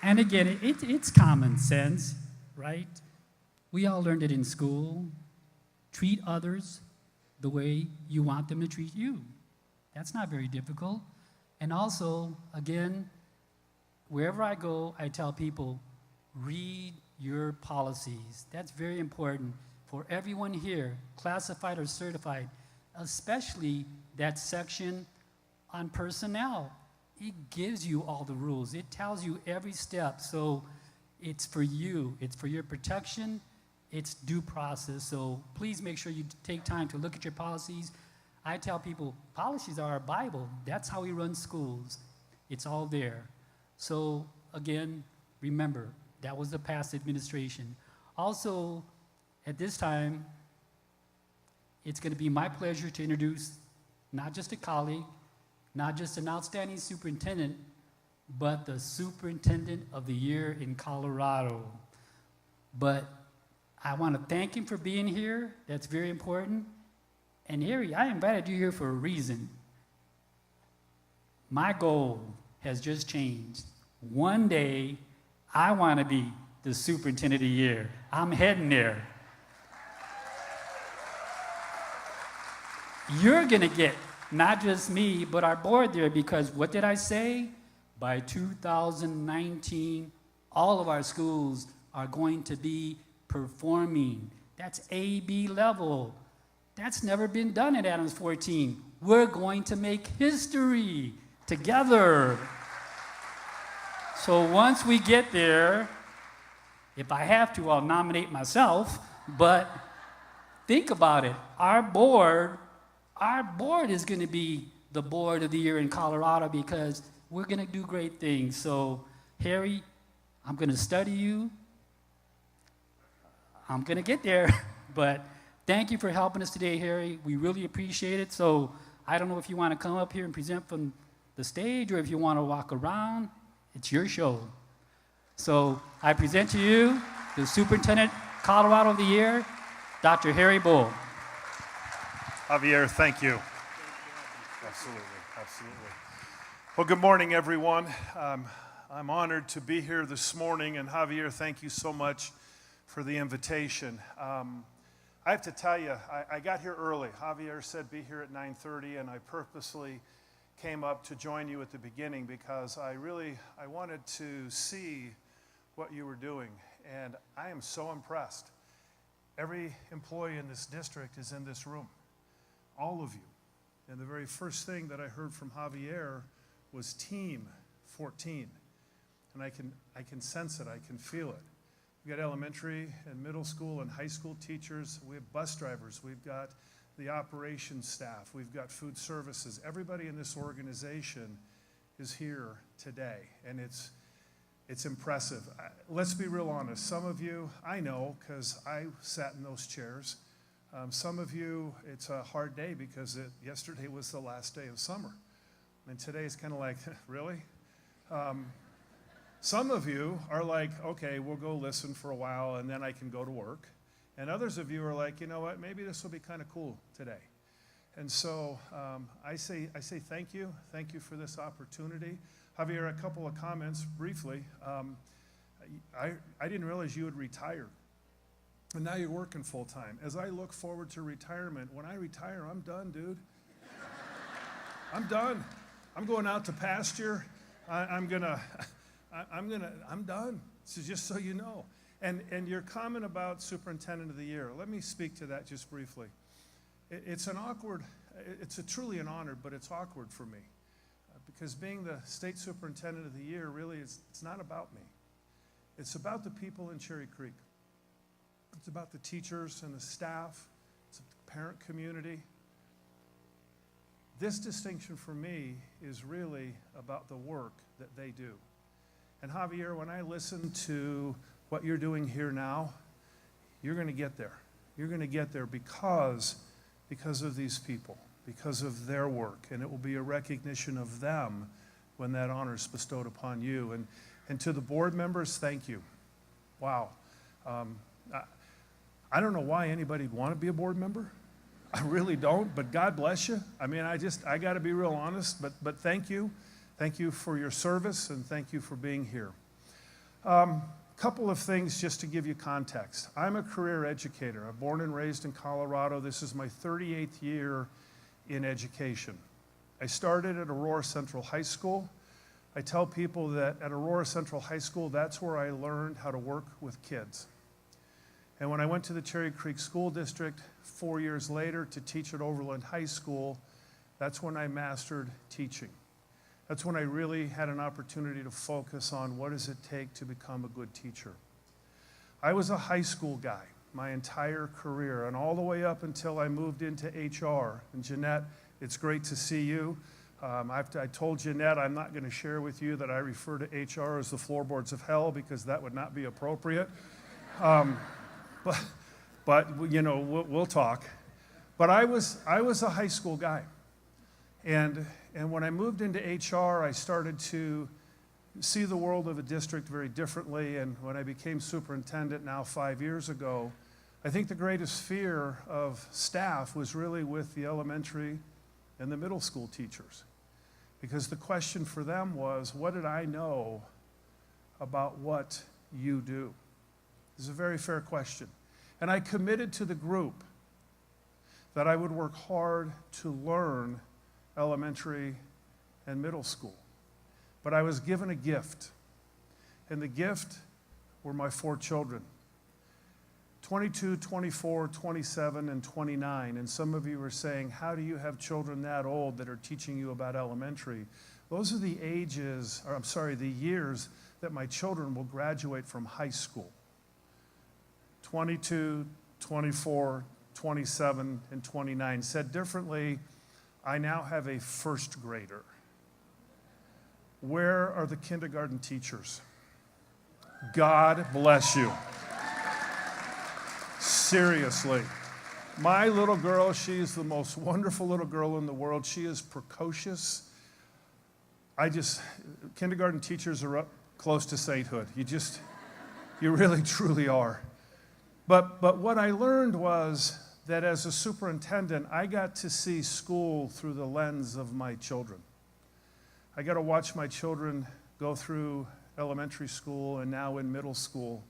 And again, it's common sense, right? We all learned it in school. Treat others the way you want them to treat you. That's not very difficult. And also, again, wherever I go, I tell people, read your policies. That's very important for everyone here, classified or certified, especially that section on personnel. It gives you all the rules. It tells you every step. So it's for you. It's for your protection. It's due process. So please make sure you take time to look at your policies. I tell people, policies are our Bible. That's how we run schools. It's all there. So again, remember, that was the past administration. Also, at this time, it's going to be my pleasure to introduce not just a colleague, not just an outstanding superintendent, but the Superintendent of the Year in Colorado. But I want to thank him for being here. That's very important. And Harry, I invited you here for a reason. My goal has just changed. One day, I want to be the Superintendent of the Year. I'm heading there. You're going to get not just me, but our board there, because what did I say? By 2019, all of our schools are going to be performing. That's A-B level. That's never been done at Adams 14. We're going to make history together. So once we get there, if I have to, I'll nominate myself, but think about it. Our board is going to be the board of the year in Colorado because we're going to do great things. So, Harry, I'm going to study you. I'm going to get there, but thank you for helping us today, Harry. We really appreciate it. So, I don't know if you want to come up here and present from the stage or if you want to walk around. It's your show. So, I present to you the Superintendent Colorado of the Year, Dr. Harry Bull. Javier, thank you. Absolutely, absolutely. Well, good morning, everyone. I'm honored to be here this morning, and Javier, thank you so much for the invitation. I have to tell you, I got here early. Javier said be here at 9:30, and I purposely came up to join you at the beginning because I wanted to see what you were doing, and I am so impressed. Every employee in this district is in this room. All of you. And the very first thing that I heard from Javier was Team 14. And I can sense it, I can feel it. We've got elementary and middle school and high school teachers, we have bus drivers, we've got the operations staff, we've got food services. Everybody in this organization is here today, and it's impressive. Let's be real honest. Some of you, I know, because I sat in those chairs. Some of you, it's a hard day because yesterday was the last day of summer. And today is kind of like, really? Some of you are like, okay, we'll go listen for a while and then I can go to work. And others of you are like, you know what, maybe this will be kind of cool today. And so I say thank you. Thank you for this opportunity. Javier, a couple of comments briefly. I didn't realize you would retire. And now you're working full time. As I look forward to retirement, when I retire, I'm done, dude. I'm done. I'm going out to pasture. I'm done. So just so you know. And your comment about Superintendent of the Year, let me speak to that just briefly. It's truly an honor, but it's awkward for me. Because being the State Superintendent of the Year, really, it's not about me. It's about the people in Cherry Creek. It's about the teachers and the staff. It's the parent community. This distinction for me is really about the work that they do. And Javier, when I listen to what you're doing here now, you're going to get there. You're going to get there because of these people, because of their work. And it will be a recognition of them when that honor is bestowed upon you. And to the board members, thank you. Wow. I don't know why anybody would want to be a board member. I really don't, but God bless you. I mean, I got to be real honest, but thank you. Thank you for your service, and thank you for being here. Couple of things just to give you context. I'm a career educator. I'm born and raised in Colorado. This is my 38th year in education. I started at Aurora Central High School. I tell people that at Aurora Central High School, that's where I learned how to work with kids. And when I went to the Cherry Creek School District 4 years later to teach at Overland High School, that's when I mastered teaching. That's when I really had an opportunity to focus on what does it take to become a good teacher. I was a high school guy my entire career, and all the way up until I moved into HR. And Jeanette, it's great to see you. I told Jeanette I'm not going to share with you that I refer to HR as the floorboards of hell, because that would not be appropriate. But you know, we'll talk. But I was a high school guy. And when I moved into HR, I started to see the world of a district very differently. And when I became superintendent now 5 years ago, I think the greatest fear of staff was really with the elementary and the middle school teachers. Because the question for them was, what did I know about what you do? It's a very fair question. And I committed to the group that I would work hard to learn elementary and middle school. But I was given a gift. And the gift were my 4 children. 22, 24, 27, and 29. And some of you are saying, how do you have children that old that are teaching you about elementary? Those are the years that my children will graduate from high school. 22, 24, 27, and 29. Said differently, I now have a first grader. Where are the kindergarten teachers? God bless you. Seriously. My little girl, she's the most wonderful little girl in the world. She is precocious. Kindergarten teachers are up close to sainthood. You really, truly are. But what I learned was that as a superintendent, I got to see school through the lens of my children. I got to watch my children go through elementary school and now in middle school.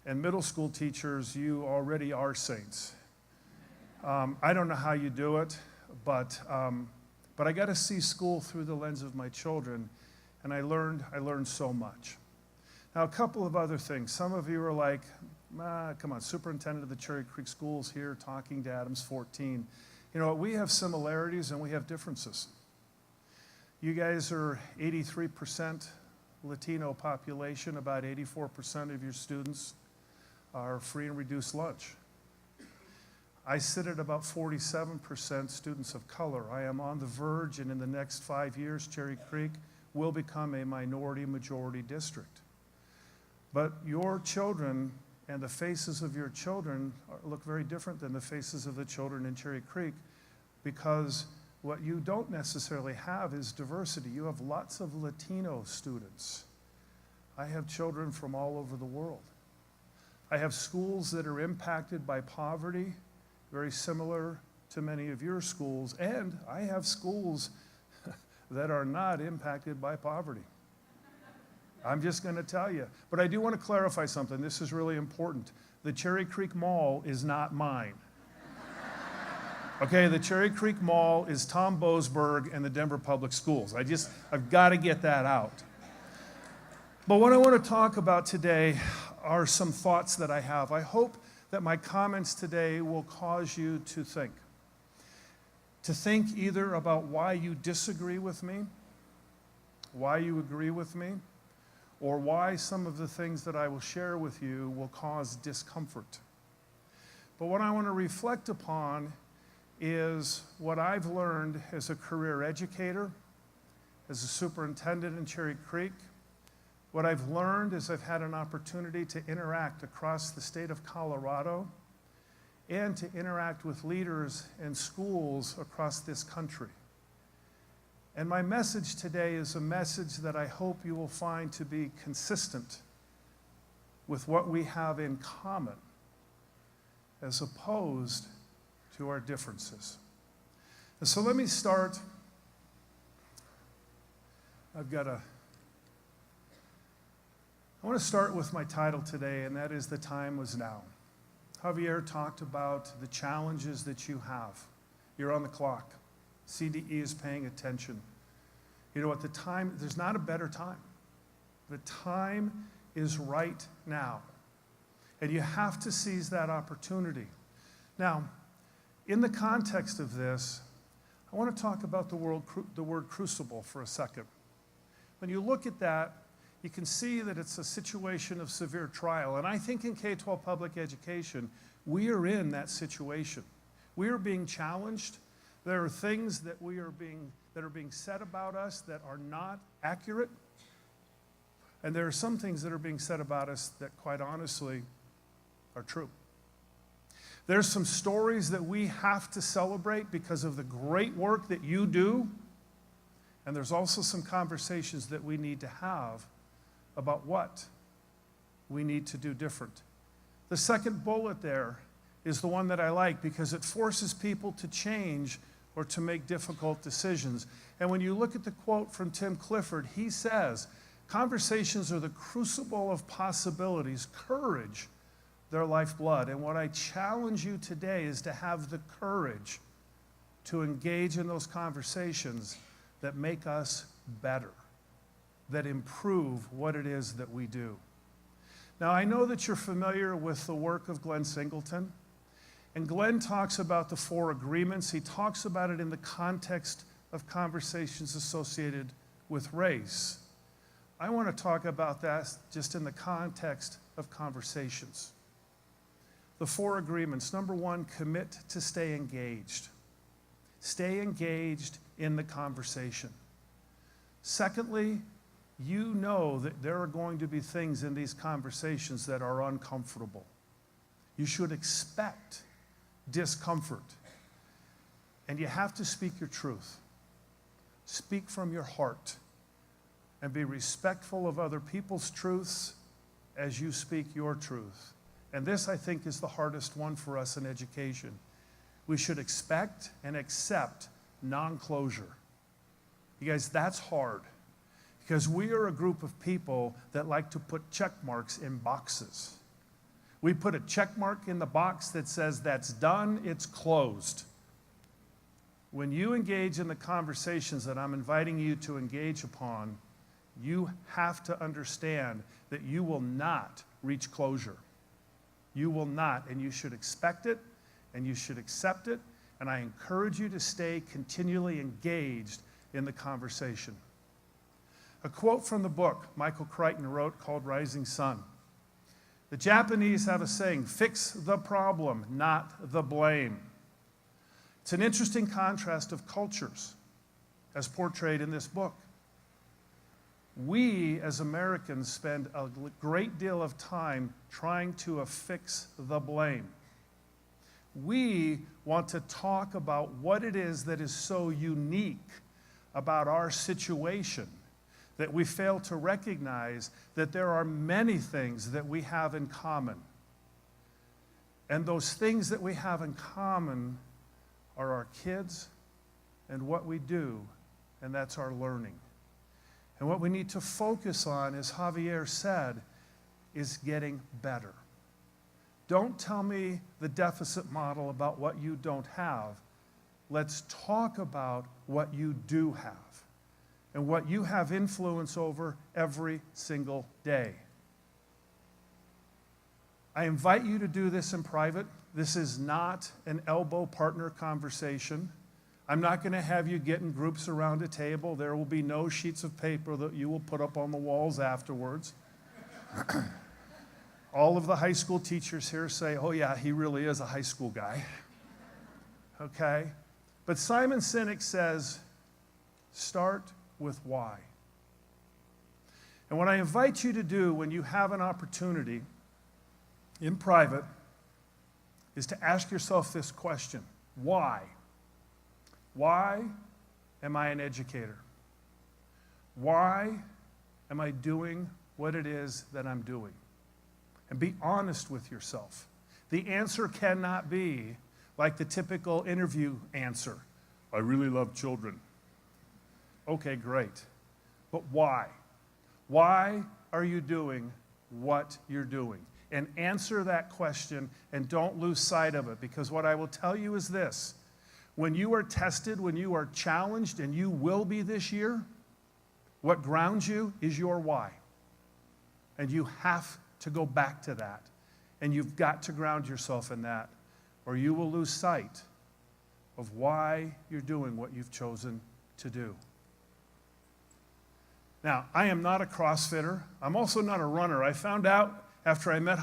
And middle school teachers, you already are saints. I don't know how you do it, but I got to see school through the lens of my children, and I learned so much. Now, a couple of other things. Some of you are like, come on, superintendent of the Cherry Creek Schools here talking to Adams 14. You know, we have similarities and we have differences. You guys are 83% Latino population. About 84% of your students are free and reduced lunch. I sit at about 47% students of color. I am on the verge, and in the next 5 years, Cherry Creek will become a minority-majority district. But your children and the faces of your children look very different than the faces of the children in Cherry Creek, because what you don't necessarily have is diversity. You have lots of Latino students. I have children from all over the world. I have schools that are impacted by poverty, very similar to many of your schools, and I have schools that are not impacted by poverty. I'm just going to tell you. But I do want to clarify something. This is really important. The Cherry Creek Mall is not mine. Okay, the Cherry Creek Mall is Tom Boasberg and the Denver Public Schools. I've got to get that out. But what I want to talk about today are some thoughts that I have. I hope that my comments today will cause you to think. To think either about why you disagree with me, why you agree with me, or why some of the things that I will share with you will cause discomfort. But what I want to reflect upon is what I've learned as a career educator, as a superintendent in Cherry Creek. What I've learned is I've had an opportunity to interact across the state of Colorado and to interact with leaders and schools across this country. And my message today is a message that I hope you will find to be consistent with what we have in common, as opposed to our differences. And so let me start. I I want to start with my title today, and that is The Time Was Now. Javier talked about the challenges that you have. You're on the clock. CDE is paying attention. You know, at the time, there's not a better time. The time is right now. And you have to seize that opportunity. Now, in the context of this, I want to talk about the word crucible for a second. When you look at that, you can see that it's a situation of severe trial. And I think in K-12 public education, we are in that situation. We are being challenged. There are things that are being said about us that are not accurate. And there are some things that are being said about us that, quite honestly, are true. There's some stories that we have to celebrate because of the great work that you do. And there's also some conversations that we need to have about what we need to do different. The second bullet there is the one that I like because it forces people to change or to make difficult decisions. And when you look at the quote from Tim Clifford, he says, conversations are the crucible of possibilities, courage, their lifeblood. And what I challenge you today is to have the courage to engage in those conversations that make us better, that improve what it is that we do. Now, I know that you're familiar with the work of Glenn Singleton, and Glenn talks about the 4 agreements. He talks about it in the context of conversations associated with race. I want to talk about that just in the context of conversations. The 4 agreements. Number 1, commit to stay engaged. Stay engaged in the conversation. Secondly, you know that there are going to be things in these conversations that are uncomfortable. You should expect discomfort. And you have to speak your truth. Speak from your heart. And be respectful of other people's truths as you speak your truth. And this, I think, is the hardest one for us in education. We should expect and accept non-closure. You guys, that's hard. Because we are a group of people that like to put check marks in boxes. We put a check mark in the box that says that's done, it's closed. When you engage in the conversations that I'm inviting you to engage upon, you have to understand that you will not reach closure. You will not, and you should expect it, and you should accept it, and I encourage you to stay continually engaged in the conversation. A quote from the book Michael Crichton wrote called Rising Sun. The Japanese have a saying, fix the problem, not the blame. It's an interesting contrast of cultures as portrayed in this book. We, as Americans, spend a great deal of time trying to affix the blame. We want to talk about what it is that is so unique about our situation that we fail to recognize that there are many things that we have in common. And those things that we have in common are our kids and what we do, and that's our learning. And what we need to focus on, as Javier said, is getting better. Don't tell me the deficit model about what you don't have. Let's talk about what you do have and what you have influence over every single day. I invite you to do this in private. This is not an elbow partner conversation. I'm not going to have you get in groups around a table. There will be no sheets of paper that you will put up on the walls afterwards. All of the high school teachers here say, oh yeah, he really is a high school guy. Okay? But Simon Sinek says, start with why. And what I invite you to do when you have an opportunity in private is to ask yourself this question: why? Why am I an educator? Why am I doing what it is that I'm doing? And be honest with yourself. The answer cannot be like the typical interview answer. I really love children. Okay, great. But why? Why are you doing what you're doing? And answer that question and don't lose sight of it, because what I will tell you is this. When you are tested, when you are challenged, and you will be this year, what grounds you is your why. And you have to go back to that. And you've got to ground yourself in that, or you will lose sight of why you're doing what you've chosen to do. Now, I am not a CrossFitter. I'm also not a runner. I found out after I met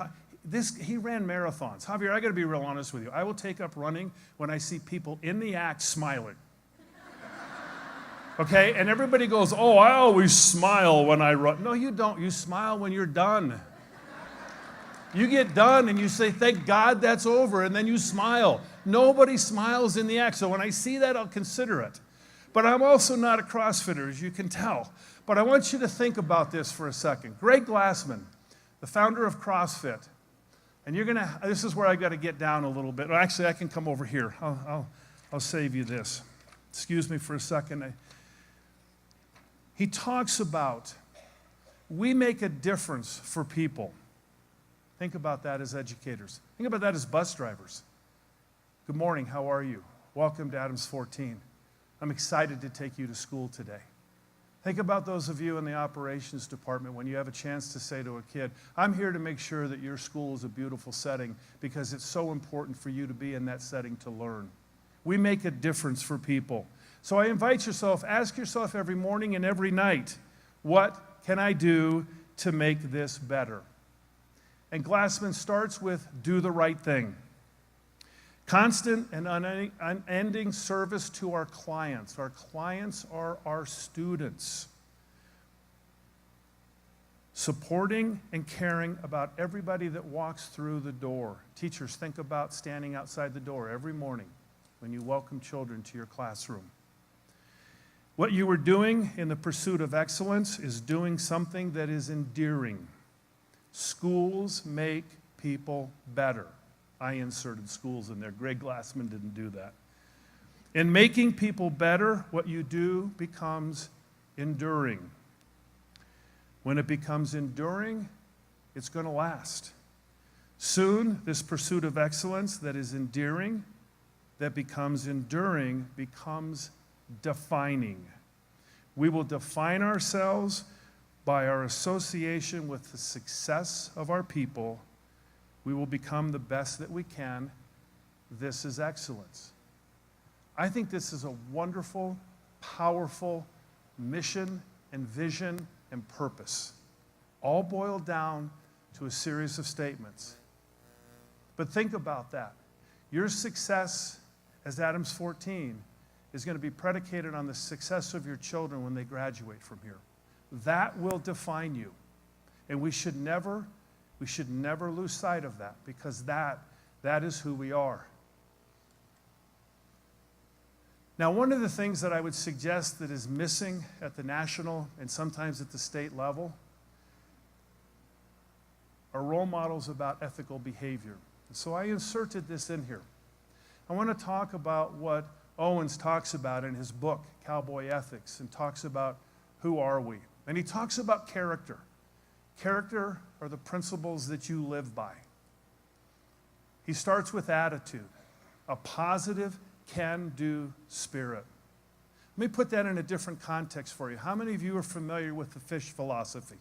he ran marathons. Javier, I got to be real honest with you. I will take up running when I see people in the act smiling. Okay? And everybody goes, oh, I always smile when I run. No, you don't. You smile when you're done. You get done and you say, thank God that's over, and then you smile. Nobody smiles in the act. So when I see that, I'll consider it. But I'm also not a CrossFitter, as you can tell. But I want you to think about this for a second. Greg Glassman, the founder of CrossFit, and this is where I got to get down a little bit. Well, actually, I can come over here. I'll save you this. Excuse me for a second. He talks about, we make a difference for people. Think about that as educators. Think about that as bus drivers. Good morning, how are you? Welcome to Adams 14. I'm excited to take you to school today. Think about those of you in the operations department when you have a chance to say to a kid, I'm here to make sure that your school is a beautiful setting because it's so important for you to be in that setting to learn. We make a difference for people. So I invite yourself, ask yourself every morning and every night, what can I do to make this better? And Glassman starts with do the right thing. Constant and unending service to our clients. Our clients are our students. Supporting and caring about everybody that walks through the door. Teachers, think about standing outside the door every morning when you welcome children to your classroom. What you are doing in the pursuit of excellence is doing something that is endearing. Schools make people better. I inserted schools in there. Greg Glassman didn't do that. In making people better, what you do becomes enduring. When it becomes enduring, it's going to last. Soon, this pursuit of excellence that is endearing, that becomes enduring, becomes defining. We will define ourselves by our association with the success of our people. We will become the best that we can. This is excellence. I think this is a wonderful, powerful mission and vision and purpose, all boiled down to a series of statements. But think about that. Your success as Adams 14 is going to be predicated on the success of your children when they graduate from here. That will define you. And we should never lose sight of that, because that is who we are. Now, one of the things that I would suggest that is missing at the national and sometimes at the state level are role models about ethical behavior. And so I inserted this in here. I want to talk about what Owens talks about in his book, Cowboy Ethics, and talks about who are we. And he talks about character. Character are the principles that you live by. He starts with attitude, a positive, can-do spirit. Let me put that in a different context for you. How many of you are familiar with the fish philosophy?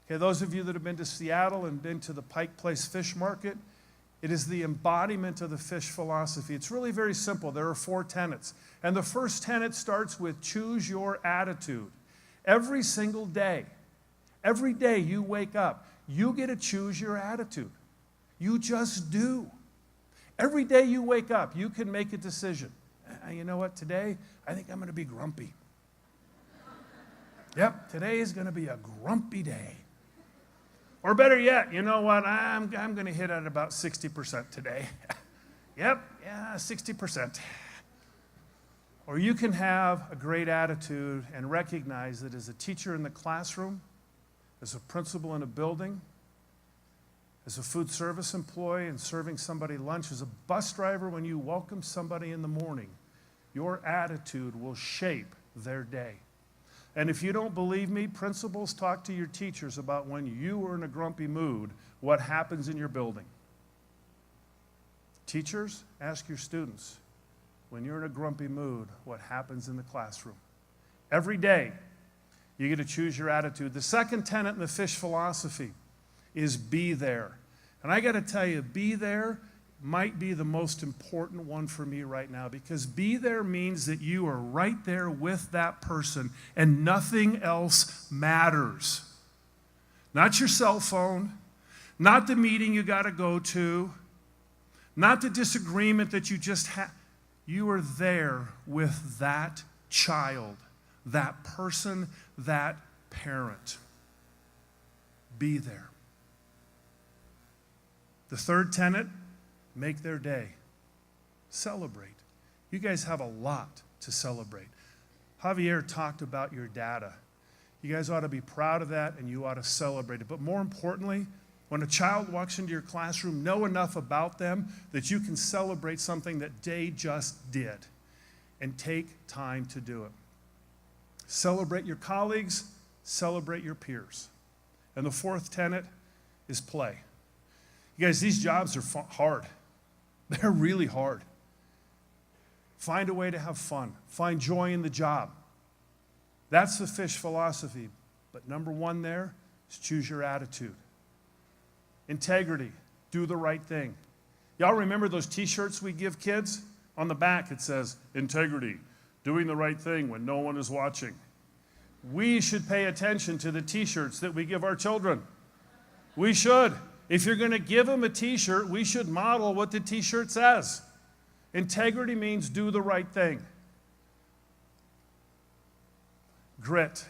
Okay, those of you that have been to Seattle and been to the Pike Place Fish Market, it is the embodiment of the fish philosophy. It's really very simple. There are 4 tenets. And the first tenet starts with choose your attitude. Every single day, every day you wake up, you get to choose your attitude. You just do. Every day you wake up, you can make a decision. You know what, today, I think I'm going to be grumpy. Yep, today is going to be a grumpy day. Or better yet, you know what, I'm going to hit at about 60% today. Yep, yeah, 60%. Or you can have a great attitude and recognize that as a teacher in the classroom, as a principal in a building, as a food service employee and serving somebody lunch, as a bus driver when you welcome somebody in the morning, your attitude will shape their day. And if you don't believe me, principals, talk to your teachers about when you are in a grumpy mood, what happens in your building. Teachers, ask your students, when you're in a grumpy mood, what happens in the classroom. Every day, you get to choose your attitude. The second tenet in the fish philosophy is be there. And I got to tell you, be there might be the most important one for me right now, because be there means that you are right there with that person and nothing else matters. Not your cell phone, not the meeting you got to go to, not the disagreement that you just had. You are there with that child, that person, that parent. Be there. The third tenet, make their day. Celebrate. You guys have a lot to celebrate. Javier talked about your data. You guys ought to be proud of that, and you ought to celebrate it. But more importantly, when a child walks into your classroom, know enough about them that you can celebrate something that they just did, and take time to do it. Celebrate your colleagues, celebrate your peers. And the fourth tenet is play. You guys, these jobs are hard. They're really hard. Find a way to have fun. Find joy in the job. That's the fish philosophy. But number one there is choose your attitude. Integrity. Do the right thing. Y'all remember those t-shirts we give kids? On the back it says, integrity, doing the right thing when no one is watching. We should pay attention to the t-shirts that we give our children. We should. If you're going to give them a t-shirt, we should model what the t-shirt says. Integrity means do the right thing. Grit.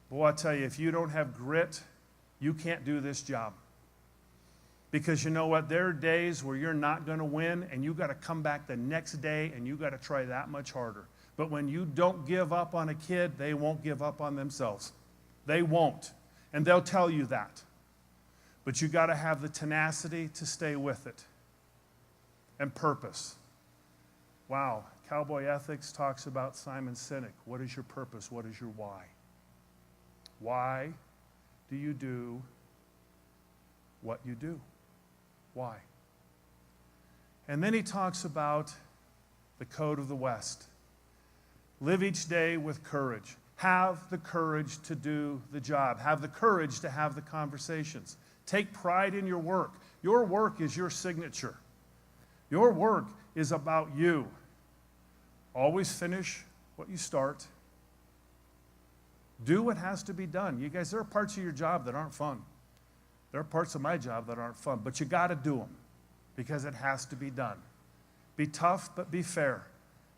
Boy, I tell you, if you don't have grit, you can't do this job. Because you know what? There are days where you're not going to win, and you got to come back the next day, and you got to try that much harder. But when you don't give up on a kid, they won't give up on themselves. They won't. And they'll tell you that. But you got to have the tenacity to stay with it. And purpose. Wow, Cowboy Ethics talks about Simon Sinek. What is your purpose? What is your why? Why do you do what you do? Why? And then he talks about the code of the West. Live each day with courage. Have the courage to do the job. Have the courage to have the conversations. Take pride in your work. Your work is your signature. Your work is about you. Always finish what you start. Do what has to be done. You guys, there are parts of your job that aren't fun. There are parts of my job that aren't fun, but you got to do them because it has to be done. Be tough, but be fair.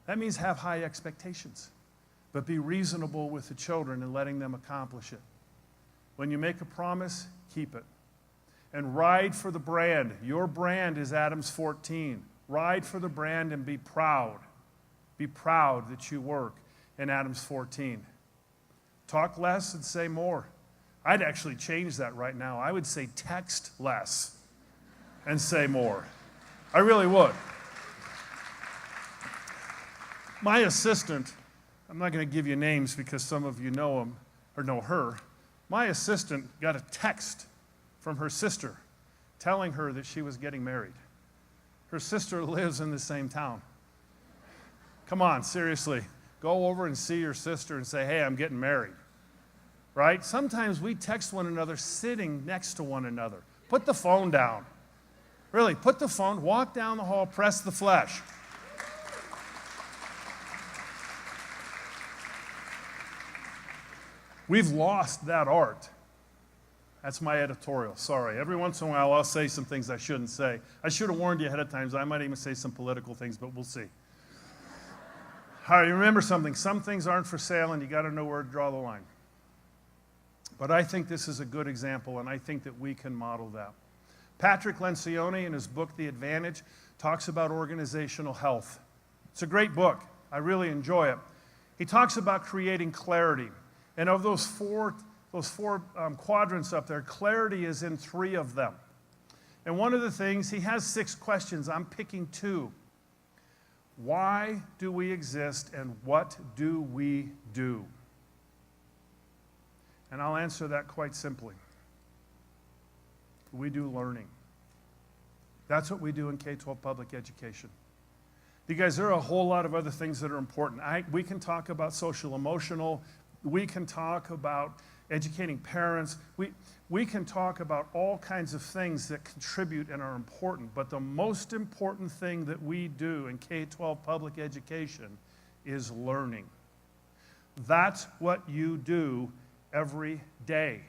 That means have high expectations, but be reasonable with the children and letting them accomplish it. When you make a promise, keep it. And ride for the brand. Your brand is Adams 14. Ride for the brand and be proud. Be proud that you work in Adams 14. Talk less and say more. I'd actually change that right now. I would say text less and say more. I really would. My assistant, I'm not going to give you names because some of you know him or know her. My assistant got a text from her sister telling her that she was getting married. Her sister lives in the same town. Come on, seriously. Go over and see your sister and say, hey, I'm getting married. Right? Sometimes we text one another sitting next to one another. Put the phone down. Really, put the phone, walk down the hall, press the flesh. We've lost that art. That's my editorial. Sorry. Every once in a while, I'll say some things I shouldn't say. I should have warned you ahead of time. I might even say some political things, but we'll see. All right, remember something. Some things aren't for sale, and you got to know where to draw the line. But I think this is a good example, and I think that we can model that. Patrick Lencioni, in his book, The Advantage, talks about organizational health. It's a great book. I really enjoy it. He talks about creating clarity. And of those four quadrants up there, clarity is in 3 of them. And one of the things, he has 6 questions. I'm picking 2. Why do we exist and what do we do? And I'll answer that quite simply. We do learning. That's what we do in K-12 public education. You guys, there are a whole lot of other things that are important. We can talk about social emotional. We can talk about educating parents. We can talk about all kinds of things that contribute and are important. But the most important thing that we do in K-12 public education is learning. That's what you do every day.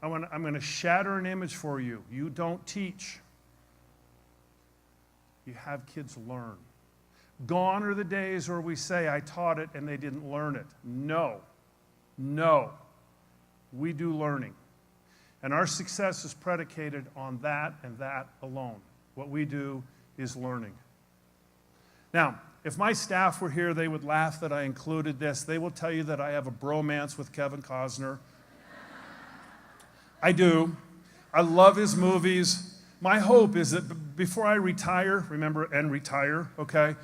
I'm going to shatter an image for you. You don't teach. You have kids learn. Gone are the days where we say, I taught it and they didn't learn it. No. We do learning. And our success is predicated on that and that alone. What we do is learning. Now, if my staff were here, they would laugh that I included this. They will tell you that I have a bromance with Kevin Costner. I do. I love his movies. My hope is that before I retire, remember, and retire, okay?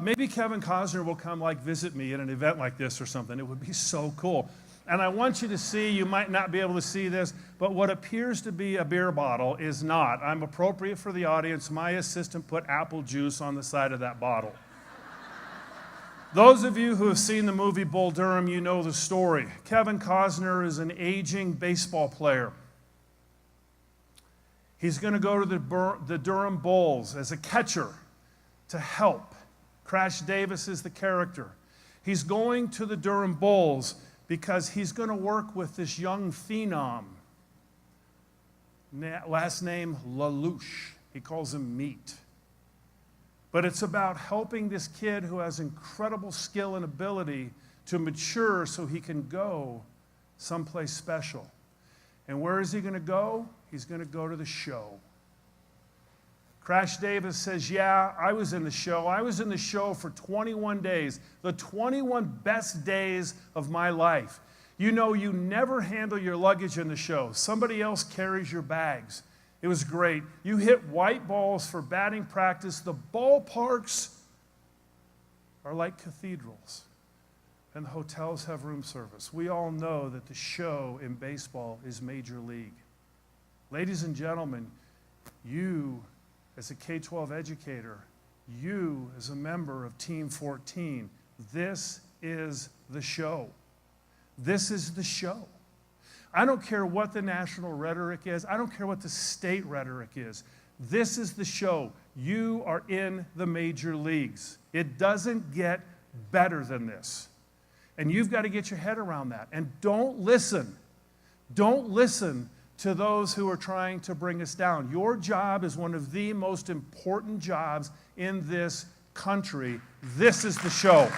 Maybe Kevin Costner will come visit me at an event like this or something. It would be so cool. And I want you to see, you might not be able to see this, but what appears to be a beer bottle is not. I'm appropriate for the audience. My assistant put apple juice on the side of that bottle. Those of you who have seen the movie Bull Durham, you know the story. Kevin Costner is an aging baseball player. He's going to go to the Durham Bulls as a catcher to help. Crash Davis is the character. He's going to the Durham Bulls because he's going to work with this young phenom, last name LaLoosh. He calls him Meat. But it's about helping this kid who has incredible skill and ability to mature so he can go someplace special. And where is he going to go? He's going to go to the show. Crash Davis says, yeah, I was in the show. I was in the show for 21 days, the 21 best days of my life. You know, you never handle your luggage in the show. Somebody else carries your bags. It was great. You hit white balls for batting practice. The ballparks are like cathedrals, and the hotels have room service. We all know that the show in baseball is major league. Ladies and gentlemen, you as a K-12 educator, you as a member of Team 14, this is the show. This is the show. I don't care what the national rhetoric is. I don't care what the state rhetoric is. This is the show. You are in the major leagues. It doesn't get better than this. And you've got to get your head around that. And don't listen to those who are trying to bring us down. Your job is one of the most important jobs in this country. This is the show.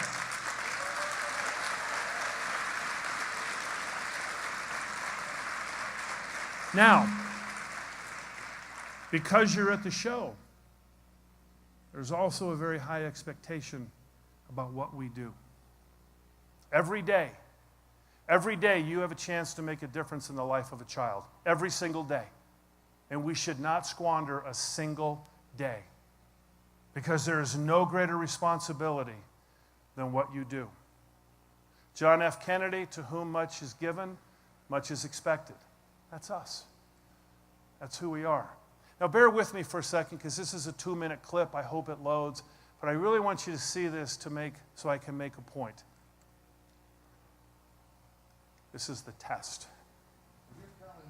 Now, because you're at the show, there's also a very high expectation about what we do. Every day you have a chance to make a difference in the life of a child. Every single day. And we should not squander a single day. Because there is no greater responsibility than what you do. John F. Kennedy, to whom much is given, much is expected. That's us. That's who we are. Now bear with me for a second because this is a 2-minute clip. I hope it loads. But I really want you to see this so I can make a point. This is the test. You're telling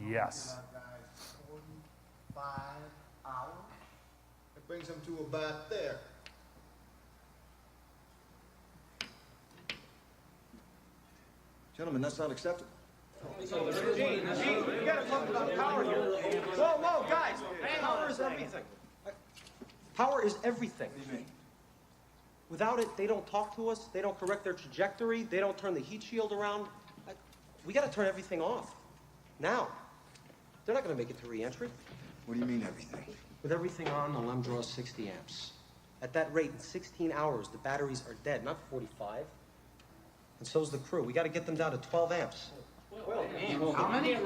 me Yes. that guy's 45 hours? It brings him to about there. Gentlemen, that's not acceptable. You gotta talk about power here. Whoa, guys! Power is everything. Power is everything. Without it, they don't talk to us, they don't correct their trajectory, they don't turn the heat shield around. We gotta turn everything off. Now. They're not gonna make it to re-entry. What do you mean, everything? With everything on, the LEM draws 60 amps. At that rate, in 16 hours, the batteries are dead, not 45. And so's the crew. We gotta get them down to 12 amps. How many?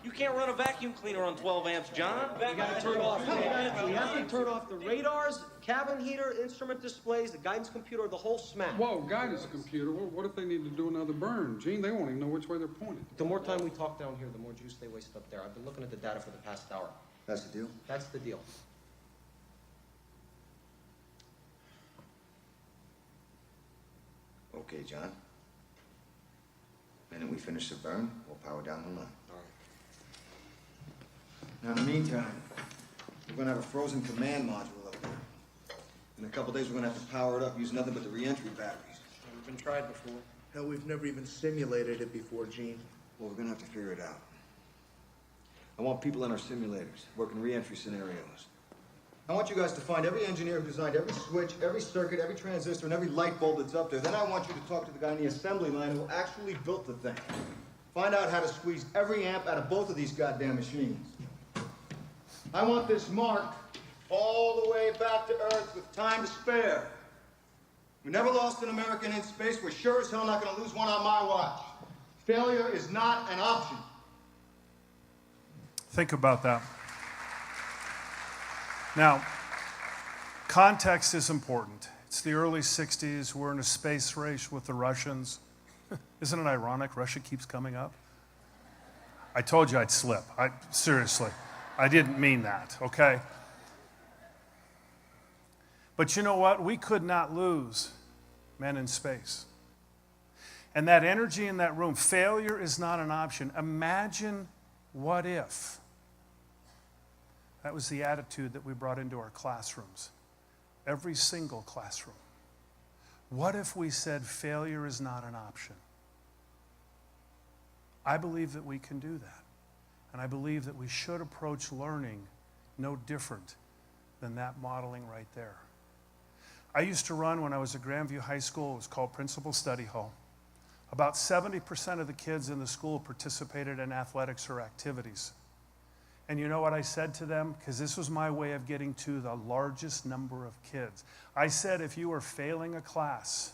You can't run a vacuum cleaner on 12 amps, John. You gotta turn off. We have to turn off the radars, cabin heater, instrument displays, the guidance computer, the whole smash. Whoa, guidance computer. What if they need to do another burn? Gene, they won't even know which way they're pointed. The more time we talk down here, the more juice they waste up there. I've been looking at the data for the past hour. That's the deal? That's the deal. Okay, John. Minute we finish the burn, we'll power down the line. Now, in the meantime, we're gonna have a frozen command module up there. In a couple days, we're gonna have to power it up using nothing but the re-entry batteries. Never been tried before. Hell, we've never even simulated it before, Gene. Well, we're gonna have to figure it out. I want people in our simulators, working re-entry scenarios. I want you guys to find every engineer who designed every switch, every circuit, every transistor, and every light bulb that's up there. Then I want you to talk to the guy in the assembly line who actually built the thing. Find out how to squeeze every amp out of both of these goddamn machines. I want this marked all the way back to Earth with time to spare. We never lost an American in space. We're sure as hell not going to lose one on my watch. Failure is not an option. Think about that. Now, context is important. It's the early 60s. We're in a space race with the Russians. Isn't it ironic? Russia keeps coming up. I told you I'd slip. Seriously, I didn't mean that, okay? But you know what? We could not lose men in space. And that energy in that room, failure is not an option. Imagine what if. That was the attitude that we brought into our classrooms. Every single classroom. What if we said failure is not an option? I believe that we can do that. And I believe that we should approach learning no different than that modeling right there. I used to run, when I was at Grandview High School, it was called Principal Study Hall. About 70% of the kids in the school participated in athletics or activities. And you know what I said to them? Because this was my way of getting to the largest number of kids. I said, if you are failing a class,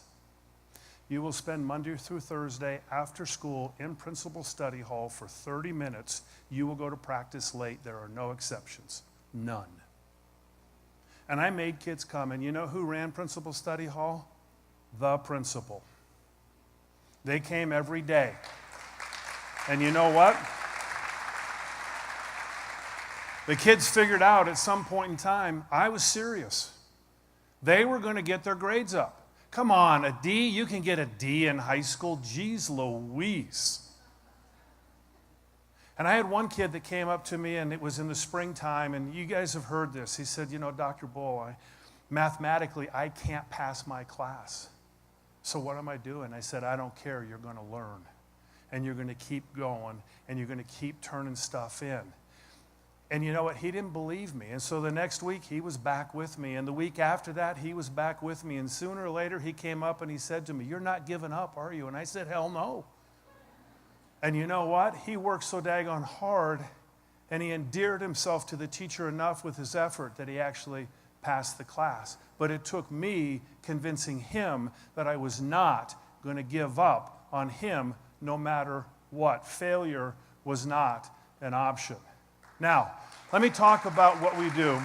you will spend Monday through Thursday after school in Principal Study Hall for 30 minutes. You will go to practice late. There are no exceptions. None. And I made kids come. And you know who ran Principal Study Hall? The principal. They came every day. And you know what? The kids figured out at some point in time, I was serious. They were going to get their grades up. Come on, a D? You can get a D in high school? Geez Louise. And I had one kid that came up to me, and it was in the springtime, and you guys have heard this. He said, you know, Dr. Bull, mathematically, I can't pass my class. So what am I doing? I said, I don't care. You're going to learn. And you're going to keep going, and you're going to keep turning stuff in. And you know what? He didn't believe me. And so the next week, he was back with me. And the week after that, he was back with me. And sooner or later, he came up and he said to me, you're not giving up, are you? And I said, hell no. And you know what? He worked so daggone hard, and he endeared himself to the teacher enough with his effort that he actually passed the class. But it took me convincing him that I was not going to give up on him no matter what. Failure was not an option. Now, let me talk about what we do.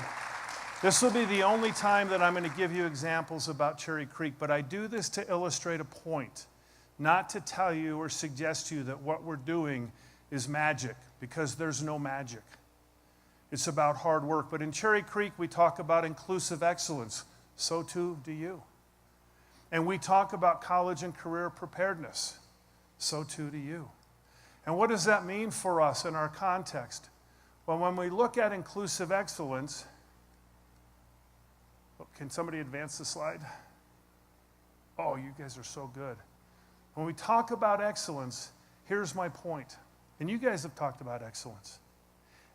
This will be the only time that I'm going to give you examples about Cherry Creek, but I do this to illustrate a point, not to tell you or suggest to you that what we're doing is magic, because there's no magic. It's about hard work. But in Cherry Creek, we talk about inclusive excellence. So too do you. And we talk about college and career preparedness. So too do you. And what does that mean for us in our context? Well, when we look at inclusive excellence, can somebody advance the slide? Oh, you guys are so good. When we talk about excellence, here's my point. And you guys have talked about excellence.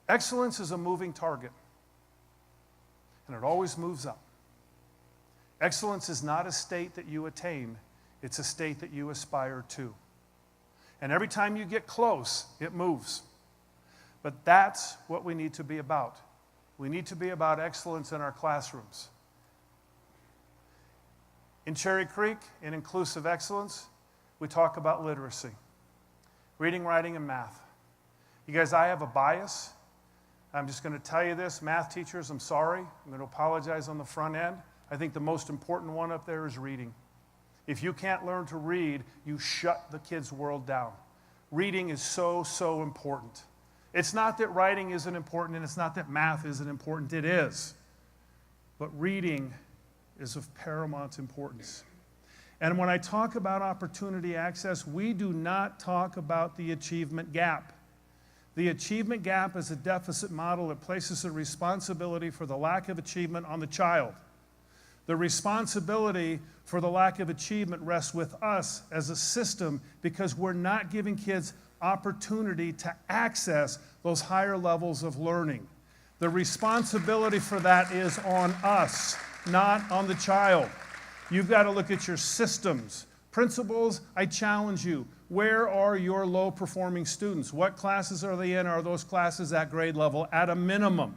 Excellence is a moving target, and it always moves up. Excellence is not a state that you attain, it's a state that you aspire to. And every time you get close, it moves. But that's what we need to be about. We need to be about excellence in our classrooms. In Cherry Creek, in inclusive excellence, we talk about literacy. Reading, writing, and math. You guys, I have a bias. I'm just going to tell you this. Math teachers, I'm sorry. I'm going to apologize on the front end. I think the most important one up there is reading. If you can't learn to read, you shut the kids' world down. Reading is so, so important. It's not that writing isn't important, and it's not that math isn't important. It is. But reading is of paramount importance. And when I talk about opportunity access, we do not talk about the achievement gap. The achievement gap is a deficit model that places the responsibility for the lack of achievement on the child. The responsibility for the lack of achievement rests with us as a system because we're not giving kids opportunity to access those higher levels of learning. The responsibility for that is on us, not on the child. You've got to look at your systems. Principals, I challenge you. Where are your low-performing students? What classes are they in? Are those classes at grade level at a minimum?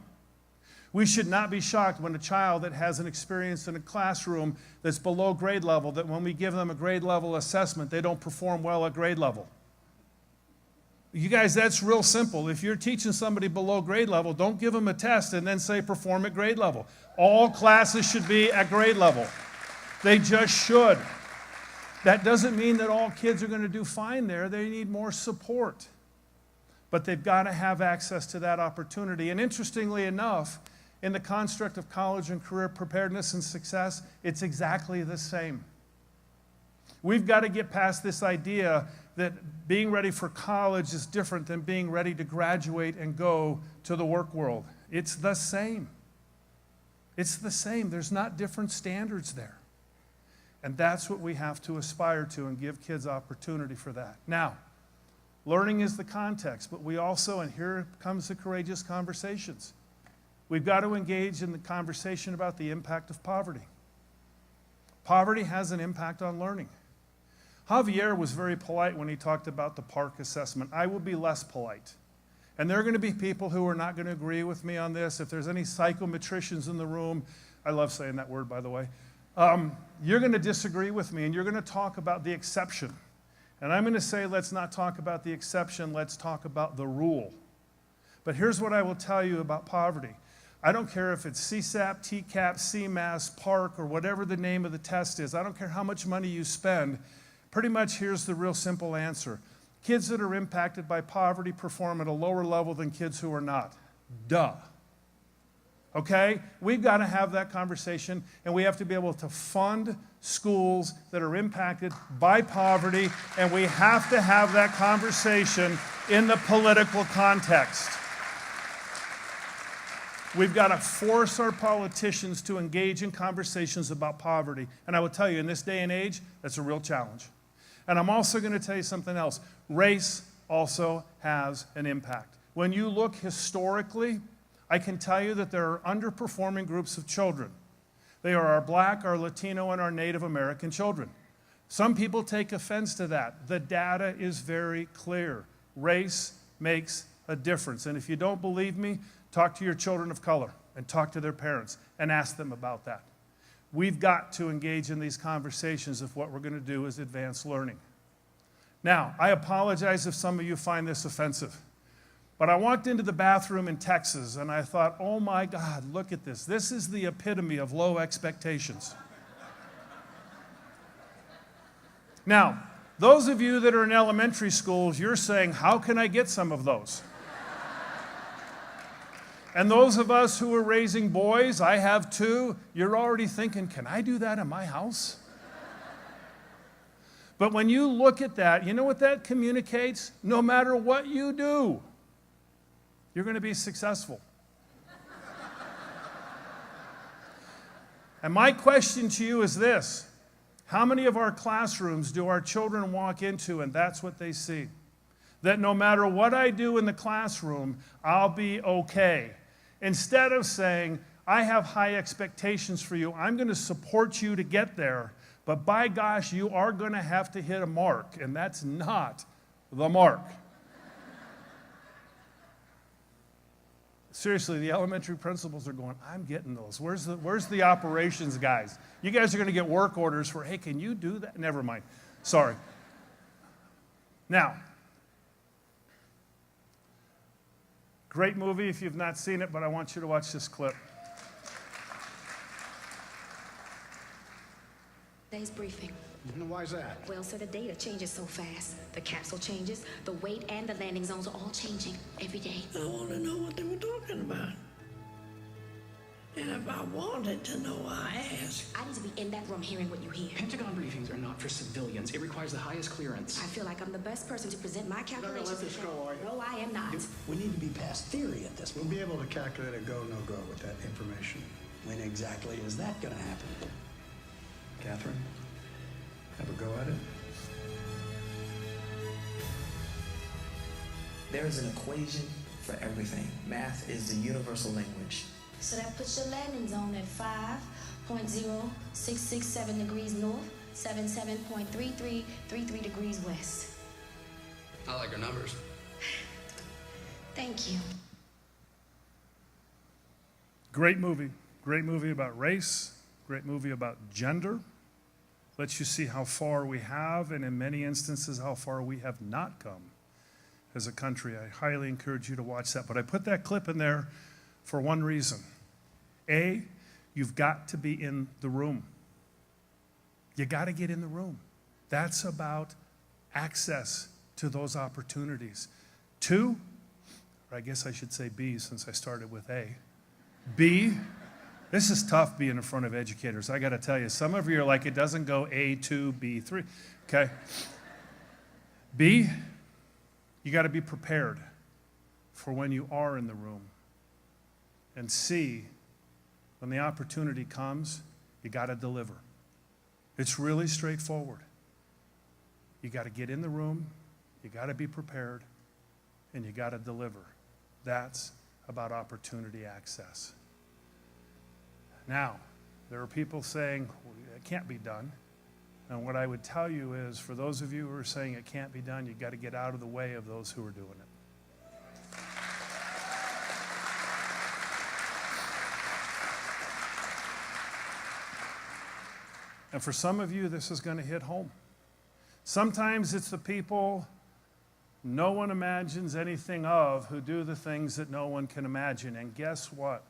We should not be shocked when a child that has an experience in a classroom that's below grade level, that when we give them a grade level assessment, they don't perform well at grade level. You guys, that's real simple. If you're teaching somebody below grade level, don't give them a test and then say perform at grade level. All classes should be at grade level. They just should. That doesn't mean that all kids are going to do fine there. They need more support. But they've got to have access to that opportunity. And interestingly enough, in the construct of college and career preparedness and success, it's exactly the same. We've got to get past this idea that being ready for college is different than being ready to graduate and go to the work world. It's the same. It's the same. There's not different standards there. And that's what we have to aspire to and give kids opportunity for that. Now, learning is the context, but we also, and here comes the courageous conversations, we've got to engage in the conversation about the impact of poverty. Poverty has an impact on learning. Javier was very polite when he talked about the PARCC assessment. I will be less polite. And there are going to be people who are not going to agree with me on this. If there's any psychometricians in the room, I love saying that word, by the way, you're going to disagree with me, and you're going to talk about the exception. And I'm going to say, let's not talk about the exception, let's talk about the rule. But here's what I will tell you about poverty. I don't care if it's CSAP, TCAP, CMAS, PARCC, or whatever the name of the test is. I don't care how much money you spend. Pretty much here's the real simple answer. Kids that are impacted by poverty perform at a lower level than kids who are not. Duh. Okay? We've got to have that conversation, and we have to be able to fund schools that are impacted by poverty, and we have to have that conversation in the political context. We've got to force our politicians to engage in conversations about poverty. And I will tell you, in this day and age, that's a real challenge. And I'm also going to tell you something else. Race also has an impact. When you look historically, I can tell you that there are underperforming groups of children. They are our Black, our Latino, and our Native American children. Some people take offense to that. The data is very clear. Race makes a difference. And if you don't believe me, talk to your children of color and talk to their parents and ask them about that. We've got to engage in these conversations if what we're going to do is advance learning. Now, I apologize if some of you find this offensive, but I walked into the bathroom in Texas and I thought, oh my God, look at this. This is the epitome of low expectations. Now, those of you that are in elementary schools, you're saying, how can I get some of those? And those of us who are raising boys, I have two, you're already thinking, can I do that in my house? But when you look at that, you know what that communicates? No matter what you do, you're going to be successful. And my question to you is this: how many of our classrooms do our children walk into and that's what they see? That no matter what I do in the classroom, I'll be okay. Instead of saying, I have high expectations for you, I'm going to support you to get there, but by gosh, you are going to have to hit a mark, and that's not the mark. Seriously, the elementary principals are going, I'm getting those. Where's the operations guys? You guys are going to get work orders for, hey, can you do that? Never mind. Sorry. Now, Great movie if you've not seen it, but I want you to watch this clip. Today's briefing. Why is that? Well, sir, the data changes so fast. The capsule changes, the weight and the landing zones are all changing every day. I want to know what they were talking about. And if I wanted to know, I asked. I need to be in that room hearing what you hear. Pentagon briefings are not for civilians. It requires the highest clearance. I feel like I'm the best person to present my calculations. let this go, are you? No, I am not. We need to be past theory at this We'll point. be able to calculate a go, no-go with that information. When exactly is that going to happen? Catherine, have a go at it? There is an equation for everything. Math is the universal language. So that puts your landing zone at 5.0667 degrees north, 77.3333 degrees west. I like your numbers. Thank you. Great movie. Great movie about race. Great movie about gender. Lets you see how far we have, and in many instances, how far we have not come as a country. I highly encourage you to watch that. But I put that clip in there for one reason. A, you've got to be in the room. You got to get in the room. That's about access to those opportunities. Two, or I guess I should say B since I started with A. B, this is tough being in front of educators. I got to tell you, some of you are like, it doesn't go A2, B3. Okay. B, you got to be prepared for when you are in the room. And C, when the opportunity comes, you got to deliver. It's really straightforward. You got to get in the room, you got to be prepared, and you got to deliver. That's about opportunity access. Now, there are people saying, well, it can't be done. And what I would tell you is, for those of you who are saying it can't be done, you've got to get out of the way of those who are doing it. And for some of you, this is going to hit home. Sometimes it's the people no one imagines anything of who do the things that no one can imagine. And guess what?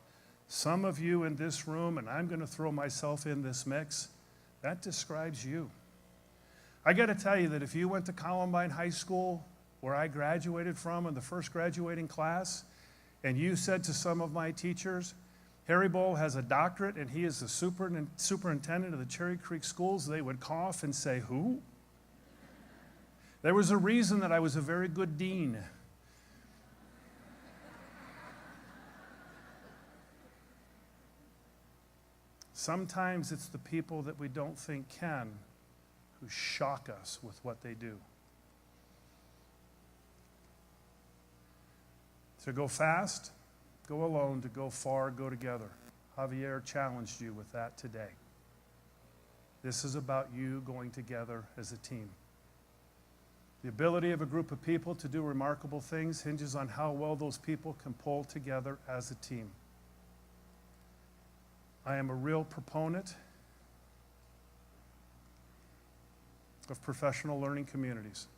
Some of you in this room, and I'm going to throw myself in this mix, that describes you. I got to tell you that if you went to Columbine High School, where I graduated from in the first graduating class, and you said to some of my teachers, Harry Bowl has a doctorate and he is the superintendent of the Cherry Creek schools, they would cough and say, who? There was a reason that I was a very good dean. Sometimes it's the people that we don't think can who shock us with what they do. To go fast, go alone. To go far, go together. Javier challenged you with that today. This is about you going together as a team. The ability of a group of people to do remarkable things hinges on how well those people can pull together as a team. I am a real proponent of professional learning communities.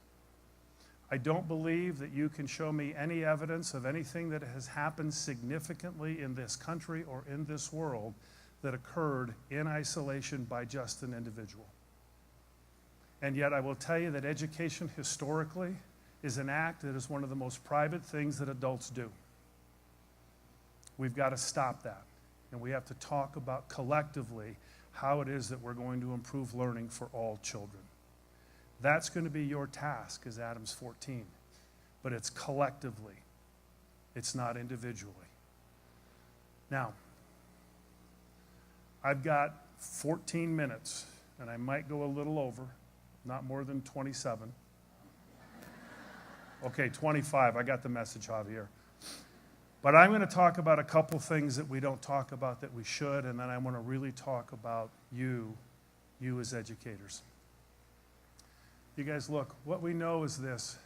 I don't believe that you can show me any evidence of anything that has happened significantly in this country or in this world that occurred in isolation by just an individual. And yet I will tell you that education historically is an act that is one of the most private things that adults do. We've got to stop that. And we have to talk about collectively how it is that we're going to improve learning for all children. That's going to be your task as Adams 14. But it's collectively. It's not individually. Now, I've got 14 minutes, and I might go a little over, not more than 27. Okay, 25. I got the message, Javier. But I'm going to talk about a couple things that we don't talk about that we should, and then I want to really talk about you as educators. You guys, look, what we know is this.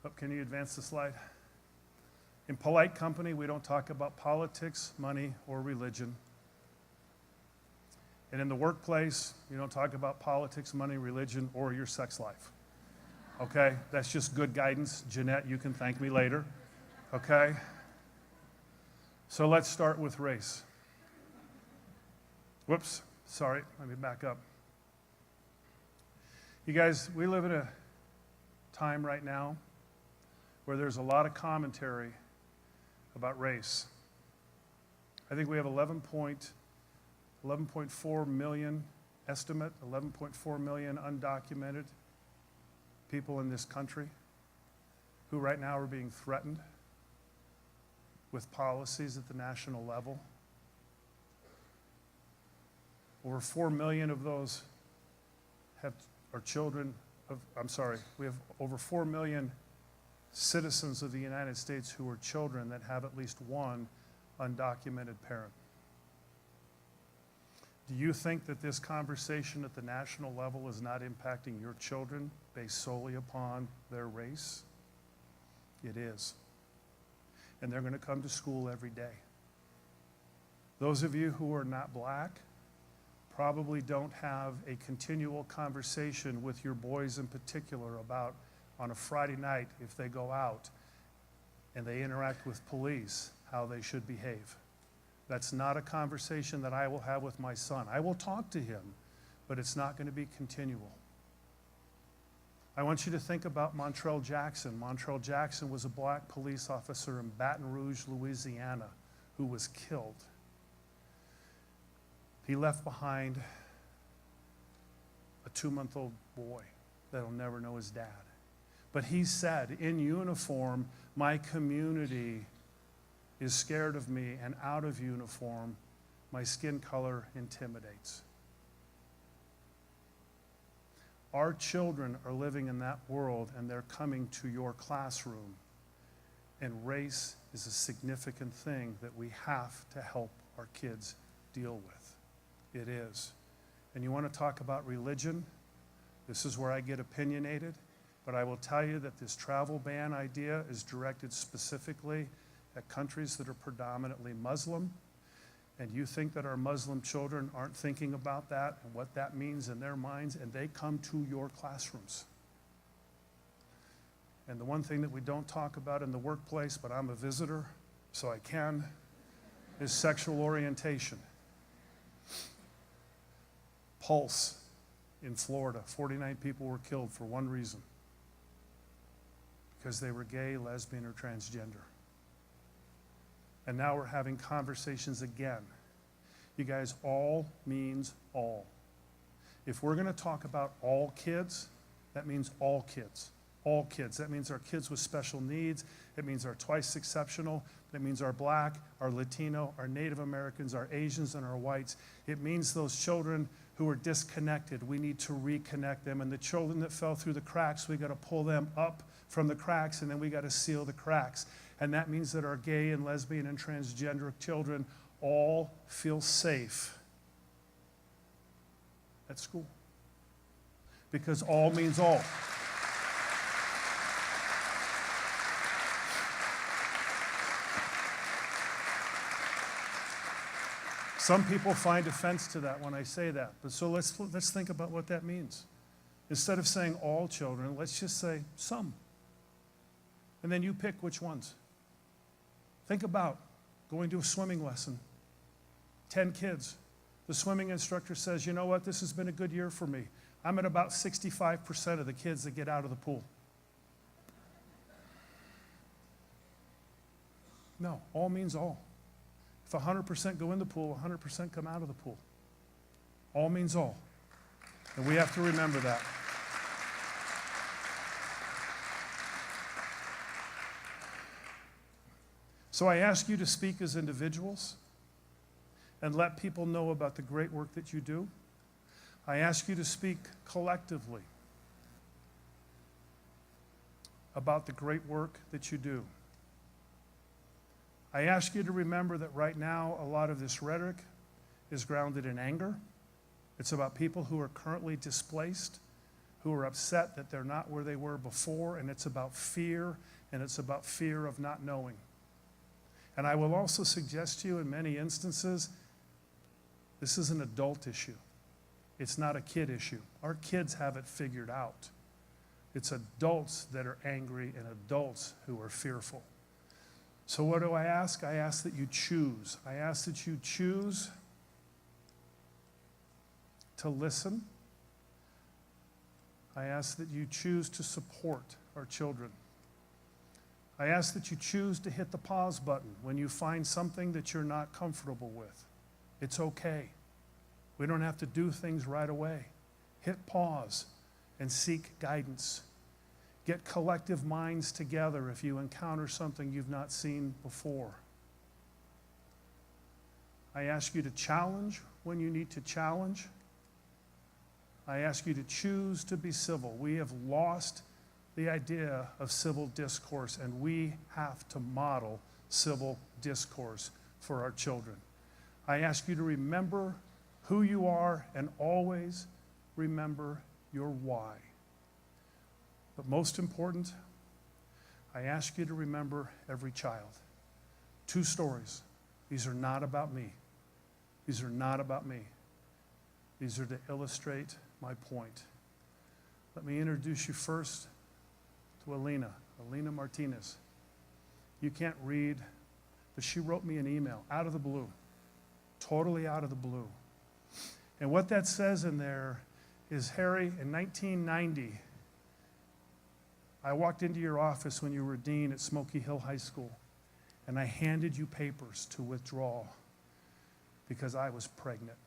Oh, can you advance the slide? In polite company, we don't talk about politics, money, or religion. And in the workplace, you don't talk about politics, money, religion, or your sex life. Okay? That's just good guidance. Jeanette, you can thank me later. Okay? So let's start with race. Whoops, sorry, let me back up. You guys, we live in a time right now where there's a lot of commentary about race. I think we have 11.4 million estimate, 11.4 million undocumented people in this country who right now are being threatened with policies at the national level. Over 4 million of those are children of, we have over 4 million citizens of the United States who are children that have at least one undocumented parent. Do you think that this conversation at the national level is not impacting your children based solely upon their race? It is. And they're going to come to school every day. Those of you who are not black probably don't have a continual conversation with your boys in particular about on a Friday night if they go out and they interact with police, how they should behave. That's not a conversation that I will have with my son. I will talk to him, but it's not going to be continual. I want you to think about Montrell Jackson. Montrell Jackson was a black police officer in Baton Rouge, Louisiana, who was killed. He left behind a 2-month-old boy that'll never know his dad. But he said, in uniform, my community is scared of me, and out of uniform, my skin color intimidates. Our children are living in that world, and they're coming to your classroom. And race is a significant thing that we have to help our kids deal with. It is. And you want to talk about religion? This is where I get opinionated. But I will tell you that this travel ban idea is directed specifically at countries that are predominantly Muslim. And you think that our Muslim children aren't thinking about that and what that means in their minds, and they come to your classrooms. And the one thing that we don't talk about in the workplace, but I'm a visitor, so I can, is sexual orientation. Pulse in Florida, 49 people were killed for one reason, because they were gay, lesbian, or transgender. And now we're having conversations again. You guys, all means all. If we're going to talk about all kids, that means all kids. All kids. That means our kids with special needs. It means our twice exceptional. That means our black, our Latino, our Native Americans, our Asians, and our whites. It means those children who are disconnected. We need to reconnect them. And the children that fell through the cracks, we got to pull them up from the cracks, and then we got to seal the cracks. And that means that our gay and lesbian and transgender children all feel safe at school. Because all means all. Some people find offense to that when I say that. But so let's think about what that means. Instead of saying all children, let's just say some. And then you pick which ones. Think about going to a swimming lesson. 10 kids. The swimming instructor says, you know what, this has been a good year for me. I'm at about 65% of the kids that get out of the pool. No, all means all. If 100% go in the pool, 100% come out of the pool. All means all. And we have to remember that. So I ask you to speak as individuals and let people know about the great work that you do. I ask you to speak collectively about the great work that you do. I ask you to remember that right now a lot of this rhetoric is grounded in anger. It's about people who are currently displaced, who are upset that they're not where they were before, and it's about fear, and it's about fear of not knowing. And I will also suggest to you in many instances, this is an adult issue. It's not a kid issue. Our kids have it figured out. It's adults that are angry and adults who are fearful. So what do I ask? I ask that you choose. I ask that you choose to listen. I ask that you choose to support our children. I ask that you choose to hit the pause button when you find something that you're not comfortable with. It's okay. We don't have to do things right away. Hit pause and seek guidance. Get collective minds together if you encounter something you've not seen before. I ask you to challenge when you need to challenge. I ask you to choose to be civil. We have lost the idea of civil discourse, and we have to model civil discourse for our children. I ask you to remember who you are and always remember your why. But most important, I ask you to remember every child. 2 stories. These are not about me. These are not about me. These are to illustrate my point. Let me introduce you first to Alina Martinez. You can't read, but she wrote me an email out of the blue, totally out of the blue. And what that says in there is, Harry, in 1990, I walked into your office when you were dean at Smoky Hill High School, and I handed you papers to withdraw because I was pregnant.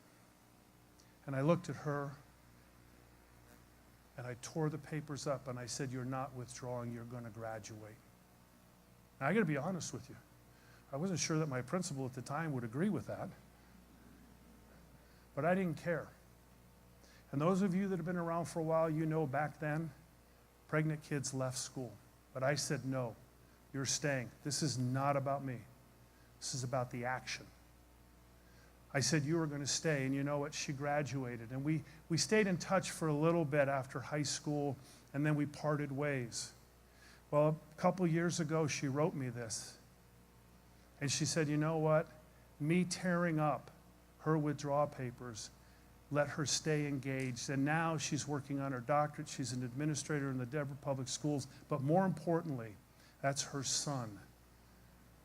And I looked at her, and I tore the papers up, and I said, you're not withdrawing, you're going to graduate. Now, I got to be honest with you. I wasn't sure that my principal at the time would agree with that, but I didn't care. And those of you that have been around for a while, you know back then, pregnant kids left school. But I said, no, you're staying. This is not about me. This is about the action. I said you were going to stay, and you know what? She graduated. And we stayed in touch for a little bit after high school, and then we parted ways. Well, a couple years ago, she wrote me this. And she said, you know what? Me tearing up her withdrawal papers let her stay engaged. And now she's working on her doctorate. She's an administrator in the Denver Public Schools. But more importantly, that's her son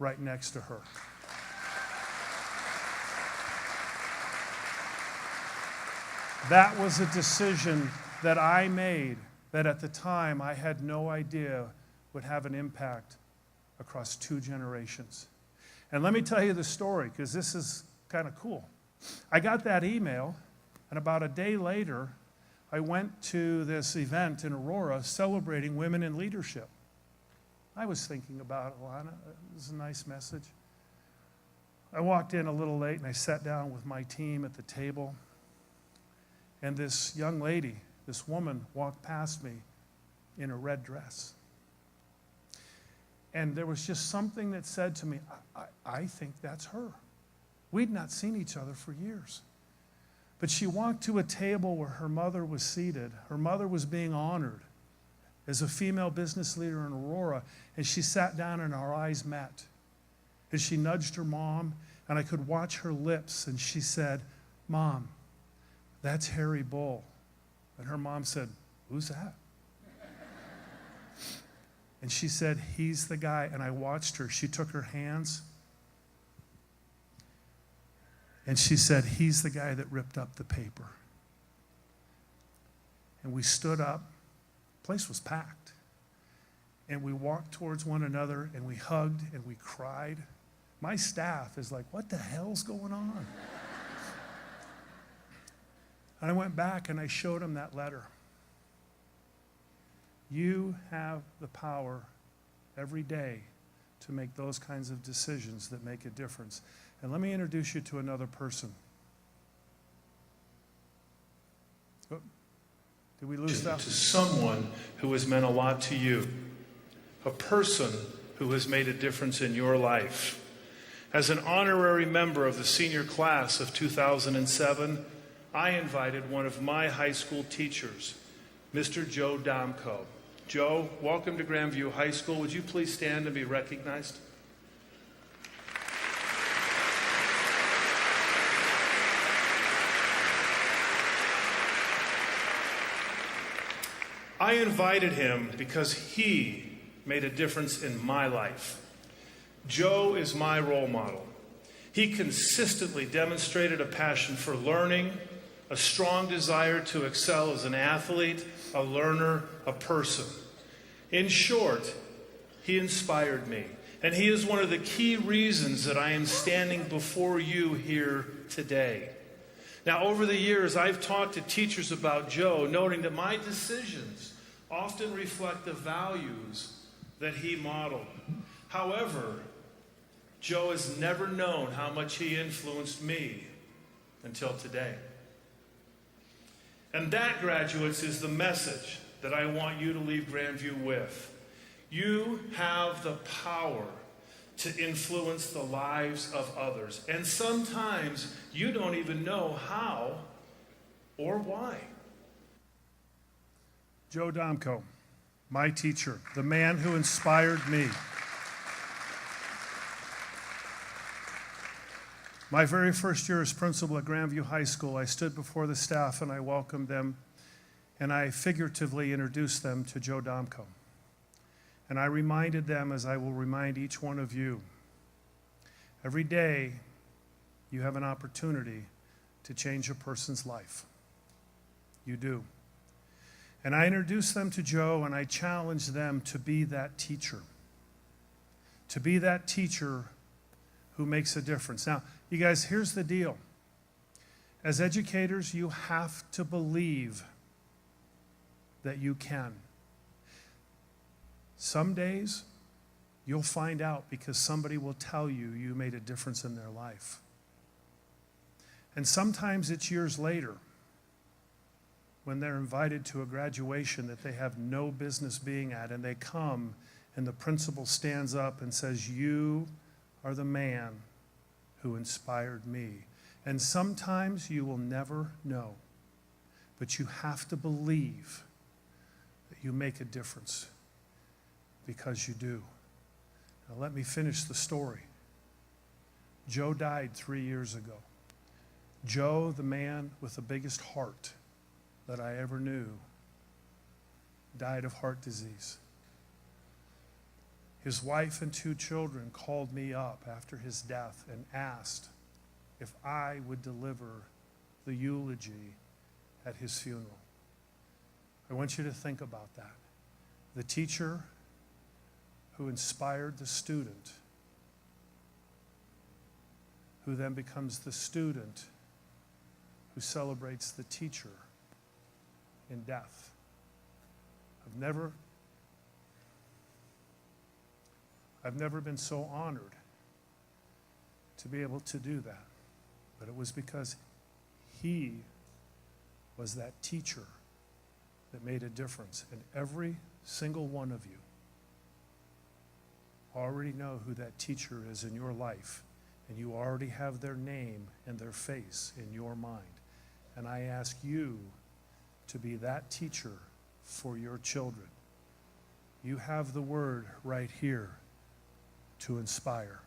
right next to her. That was a decision that I made that at the time I had no idea would have an impact across 2 generations. And let me tell you the story, because this is kind of cool. I got that email, and about a day later, I went to this event in Aurora celebrating women in leadership. I was thinking about it, Alana. It was a nice message. I walked in a little late, and I sat down with my team at the table. And this young lady, this woman, walked past me in a red dress. And there was just something that said to me, I think that's her. We'd not seen each other for years. But she walked to a table where her mother was seated. Her mother was being honored as a female business leader in Aurora, and she sat down and our eyes met. And she nudged her mom, and I could watch her lips, and she said, Mom, that's Harry Bull. And her mom said, who's that? And she said, he's the guy. And I watched her. She took her hands, and she said, he's the guy that ripped up the paper. And we stood up. The place was packed. And we walked towards one another, and we hugged, and we cried. My staff is like, what the hell's going on? And I went back and I showed him that letter. You have the power every day to make those kinds of decisions that make a difference. And let me introduce you to another person. Oh, did we lose that? To someone who has meant a lot to you. A person who has made a difference in your life. As an honorary member of the senior class of 2007, I invited one of my high school teachers, Mr. Joe Domko. Joe, welcome to Grandview High School. Would you please stand and be recognized? I invited him because he made a difference in my life. Joe is my role model. He consistently demonstrated a passion for learning, a strong desire to excel as an athlete, a learner, a person. In short, he inspired me. And he is one of the key reasons that I am standing before you here today. Now, over the years, I've talked to teachers about Joe, noting that my decisions often reflect the values that he modeled. However, Joe has never known how much he influenced me until today. And that, graduates, is the message that I want you to leave Grandview with. You have the power to influence the lives of others. And sometimes you don't even know how or why. Joe Domko, my teacher, the man who inspired me. My very first year as principal at Grandview High School, I stood before the staff and I welcomed them, and I figuratively introduced them to Joe Domko. And I reminded them, as I will remind each one of you, every day you have an opportunity to change a person's life. You do. And I introduced them to Joe, and I challenged them to be that teacher. To be that teacher who makes a difference. Now, you guys, here's the deal. As educators, you have to believe that you can. Some days, you'll find out because somebody will tell you you made a difference in their life. And sometimes it's years later when they're invited to a graduation that they have no business being at, and they come and the principal stands up and says, "You are the man who inspired me." And sometimes you will never know, but you have to believe that you make a difference. Because you do. Now let me finish the story. Joe died 3 years ago. Joe, the man with the biggest heart that I ever knew, died of heart disease. His wife and 2 children called me up after his death and asked if I would deliver the eulogy at his funeral. I want you to think about that. The teacher who inspired the student, who then becomes the student who celebrates the teacher in death. I've never been so honored to be able to do that, but it was because he was that teacher that made a difference. And every single one of you already know who that teacher is in your life, and you already have their name and their face in your mind. And I ask you to be that teacher for your children. You have the word right here, to inspire.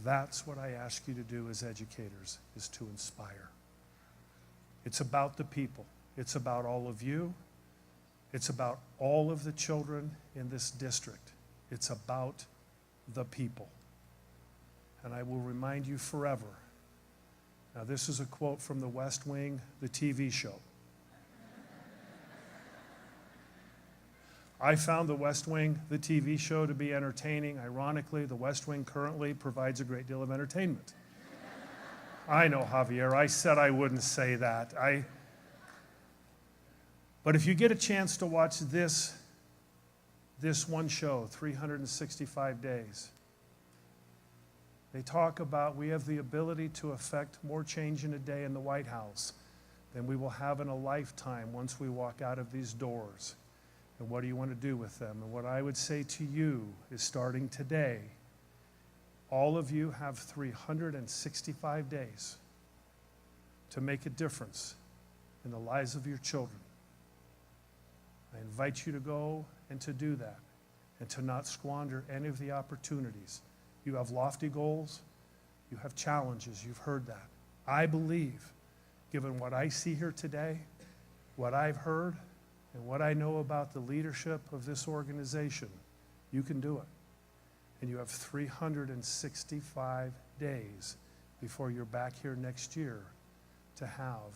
That's what I ask you to do as educators, is to inspire. It's about the people. It's about all of you. It's about all of the children in this district. It's about the people. And I will remind you forever. Now, this is a quote from The West Wing, the TV show. I found The West Wing, the TV show, to be entertaining. Ironically, The West Wing currently provides a great deal of entertainment. I know, Javier, I said I wouldn't say that. But if you get a chance to watch this one show, 365 days, they talk about we have the ability to affect more change in a day in the White House than we will have in a lifetime once we walk out of these doors. And what do you want to do with them? And what I would say to you is, starting today, all of you have 365 days to make a difference in the lives of your children. I invite you to go and to do that, and to not squander any of the opportunities. You have lofty goals, you have challenges, you've heard that. I believe, given what I see here today, what I've heard, and what I know about the leadership of this organization, you can do it. and you have 365 days before you're back here next year to have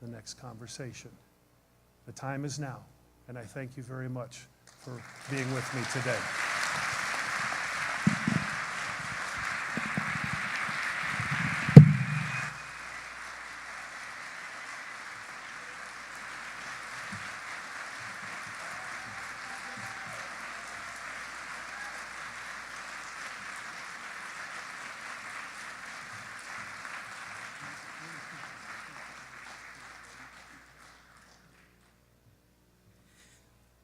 the next conversation. The time is now, and I thank you very much for being with me today.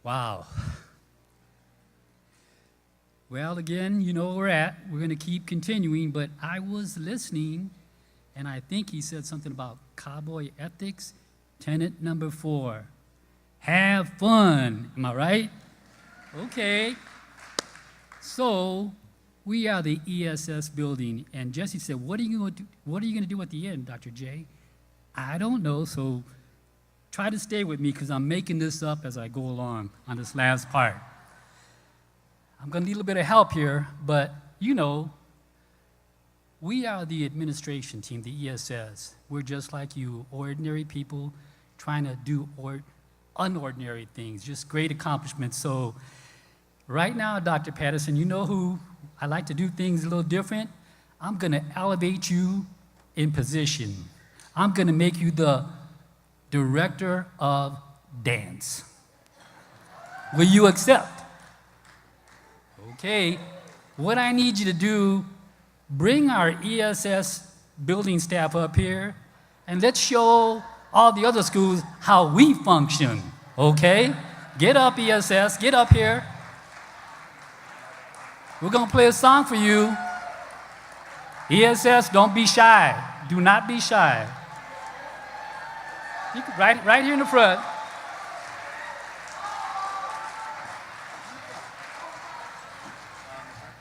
Wow. Well, again, you know where we're at. We're going to keep continuing, but I was listening, and I think he said something about cowboy ethics. Tenet number 4, have fun. Am I right? Okay. So we are the ESS building, and Jesse said, what are you going to do at the end, Dr. J? I don't know, so try to stay with me because I'm making this up as I go along on this last part. I'm going to need a little bit of help here, but you know, we are the administration team, the ESS. We're just like you, ordinary people trying to do unordinary things, just great accomplishments. So right now, Dr. Patterson, you know who I like to do things a little different? I'm going to elevate you in position. I'm going to make you the director of dance. Will you accept? Okay. What I need you to do, bring our ESS building staff up here, and let's show all the other schools how we function. Okay? Get up, ESS. Get up here. We're going to play a song for you. ESS, don't be shy. Do not be shy. You can, right here in the front.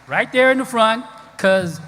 Right there in the front, because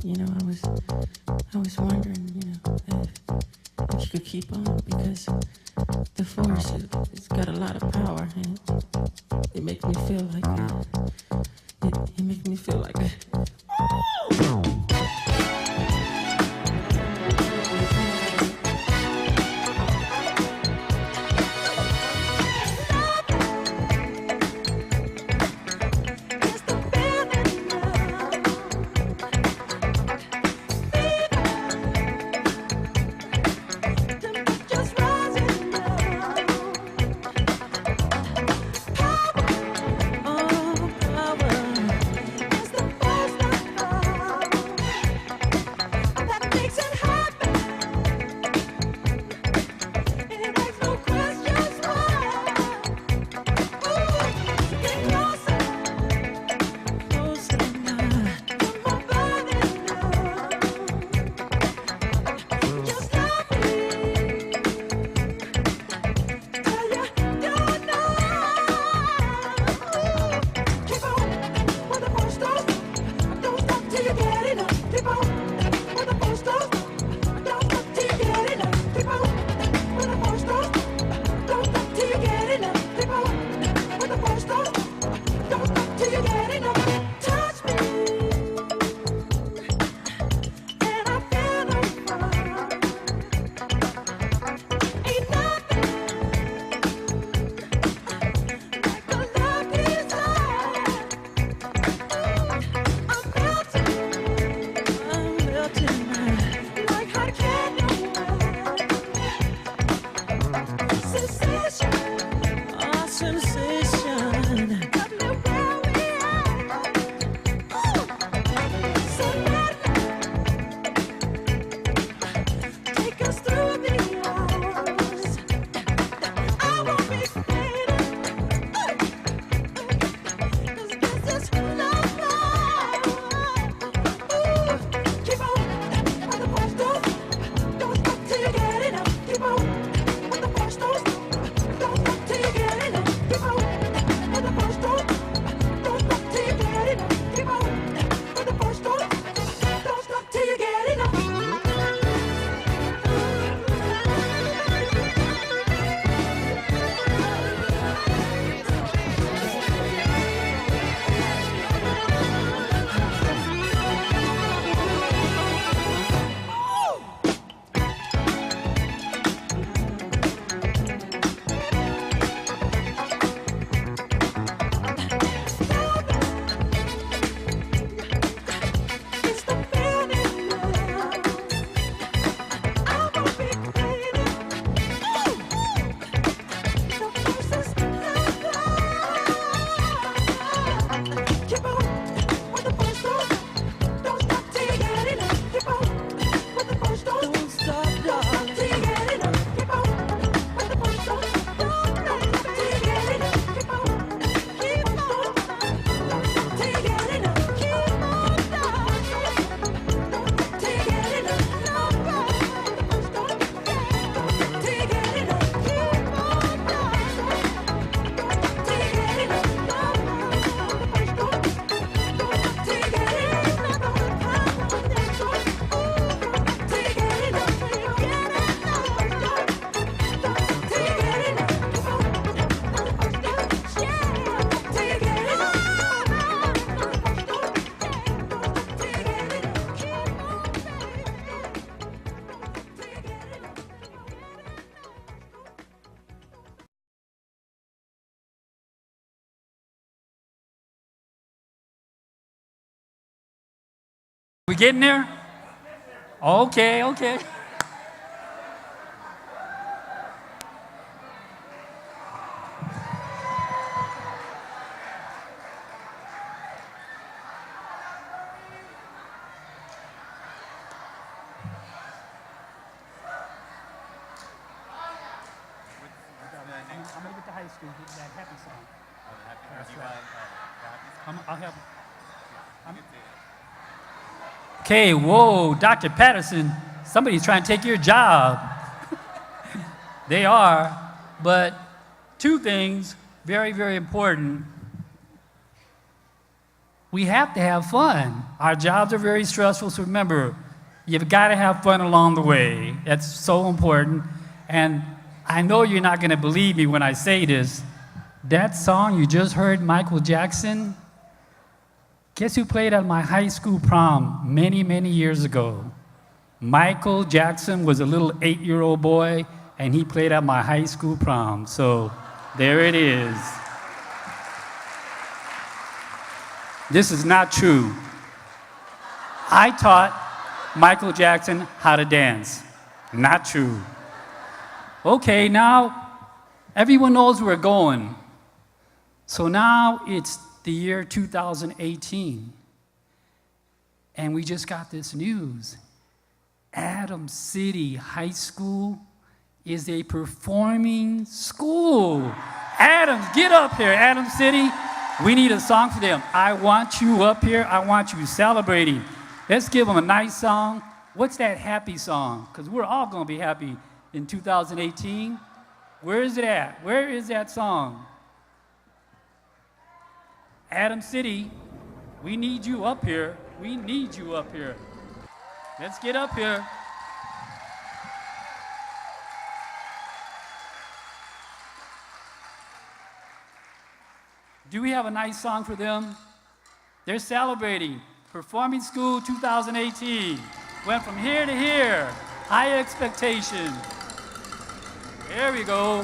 You know, I was wondering, you know, if you could keep on, because the force, it's got a lot of power, and it makes me feel like it makes me feel like We getting there? Okay, okay. I'm gonna get to high school, get that happy song. That's right. I'll help. Okay, whoa, Dr. Patterson, somebody's trying to take your job. They are, but two things, very, very important. we have to have fun. Our jobs are very stressful, so remember, you've got to have fun along the way. That's so important. And I know you're not going to believe me when I say this. That song you just heard, Michael Jackson, guess who played at my high school prom many, many years ago? Michael Jackson was a little 8-year-old boy, and he played at my high school prom. So there it is. This is not true. I taught Michael Jackson how to dance. Not true. Okay, now everyone knows where we're going. So now it's the year 2018. And we just got this news. Adams City High School is a performing school. Adams, get up here, Adams City. We need a song for them. I want you up here. I want you celebrating. Let's give them a nice song. What's that happy song? Because we're all going to be happy in 2018. Where is it at? Where is that song? Adams City, we need you up here. We need you up here. Let's get up here. Do we have a nice song for them? They're celebrating Performing School 2018. Went from here to here. High expectation. There we go.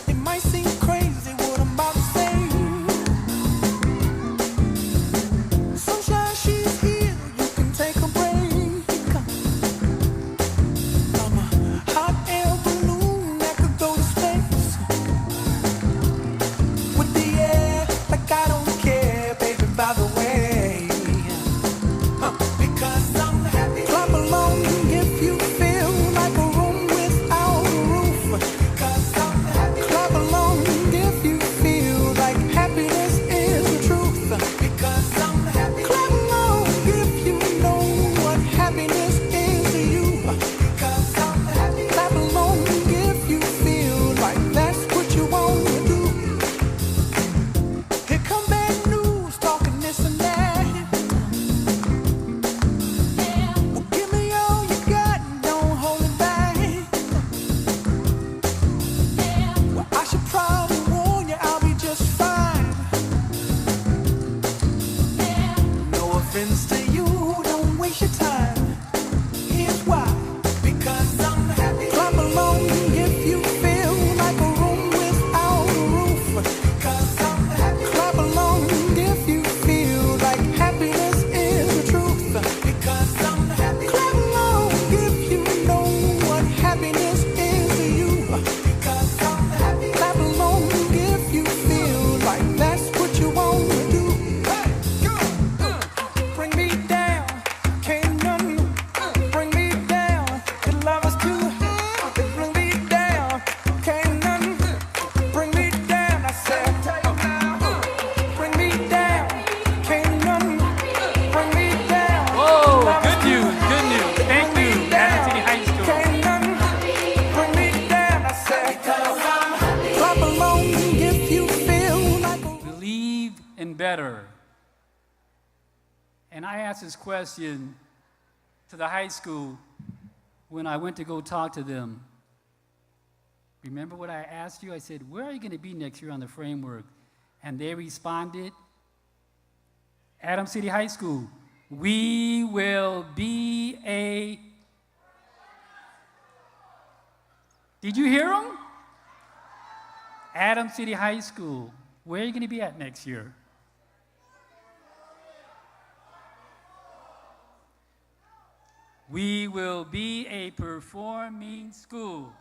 It might seem crazy what I'm about to say. Sunshine, she's here. You can take a break. I'm a hot air balloon that could go to space. With the air, like I don't care, baby, by the way. Because I'm happy. Clap along if you feel like a room without a roof. Because I'm happy. Clap along if you feel like happiness is the truth. Because I'm happy. Clap along if you know what happiness is to you. Because I'm happy. Clap along if you feel like that's what you want to do. Here come bad news, talking this and that. Well, give me all you got, don't hold it back. Well, I should probably warn you, I'll be just fine. No offense to you, don't waste your time. Here's why. Because I'm happy. Clap along if you feel like a room without a roof. Because I'm happy. Clap along if you feel like happiness is the truth. Because I'm happy. Clap along if you know what happiness is to you. Because I'm happy. Clap along if you feel like that's what you want to do. Bring me down, can't none bring me down. Your love is too high. Bring me down, can't none bring me down. I said, bring me down, can't none bring me down. Whoa, Love is good too news, good news. Thank Bring you, me Adams City down, High School. can't none bring me down. I said, clap along if you feel like a Believe in better. And I asked this question to the high school when I went to go talk to them. Remember what I asked you? I said, where are you going to be next year on the framework? And they responded, Adams City High School, we will be a... Did you hear them? Adams City High School, where are you going to be at next year? We will be a performing school.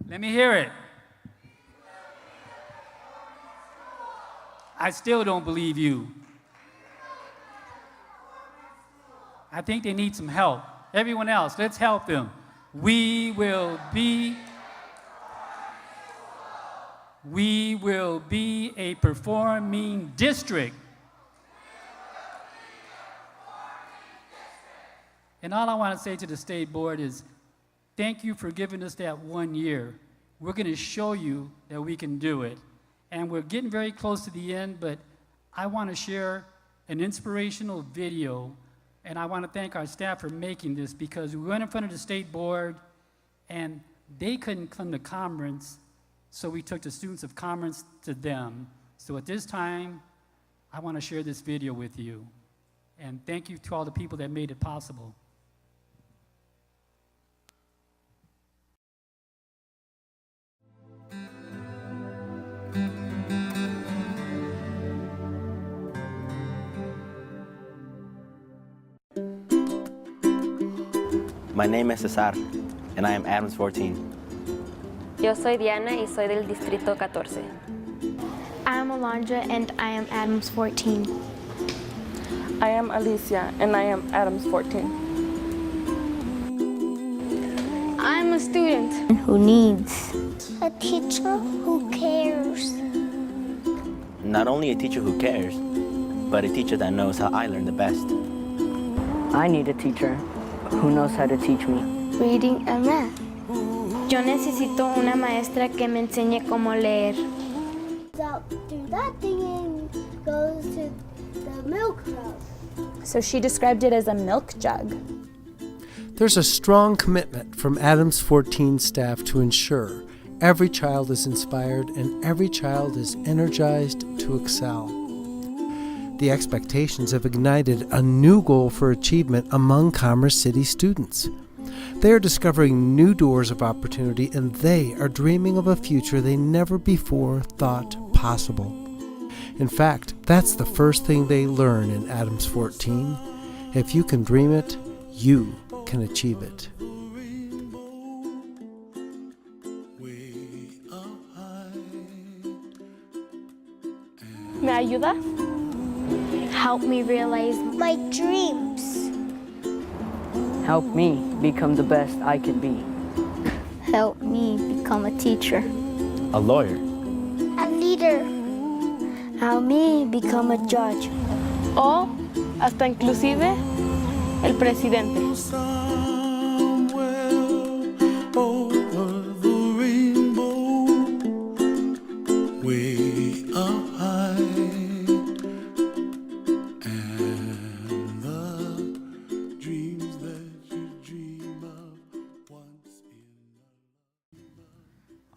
Let me hear it. I still don't believe you. I think they need some help. Everyone else, let's help them. We will be a performing district. And all I want to say to the state board is, thank you for giving us that 1 year. we're going to show you that we can do it. And we're getting very close to the end, but I want to share an inspirational video, and I want to thank our staff for making this, because we went in front of the state board, and they couldn't come to Commerce, so we took the students of Commerce to them. So at this time, I want to share this video with you. And thank you to all the people that made it possible. My name is Cesar, and I am Adams 14. Yo soy Diana y soy del Distrito 14. I'm Alondra and I am Adams 14. I am Alicia and I am Adams 14. I'm a student who needs a teacher who cares. Not only a teacher who cares, but a teacher that knows how I learn the best. I need a teacher who knows how to teach me reading and math. Yo necesito una maestra que me enseñe cómo leer. Out through that thing and goes to the milk jug. So she described it as a milk jug. There's a strong commitment from Adams 14 staff to ensure every child is inspired and every child is energized to excel. The expectations have ignited a new goal for achievement among Commerce City students. They are discovering new doors of opportunity, and they are dreaming of a future they never before thought possible. In fact, that's the first thing they learn in Adams 14. If you can dream it, you can achieve it. ¿Me ayuda? Help me realize my dreams. Help me become the best I can be. Help me become a teacher. A lawyer. A leader. Help me become a judge. O hasta inclusive el presidente.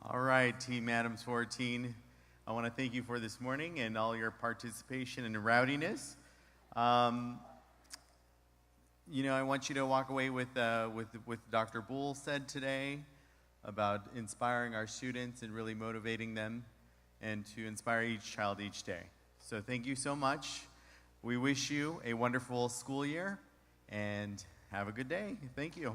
All right, Team Adams 14, I want to thank you for this morning and all your participation and rowdiness. You know, I want you to walk away with Dr. Bull said today about inspiring our students and really motivating them and to inspire each child each day. So thank you so much. We wish you a wonderful school year and have a good day. Thank you.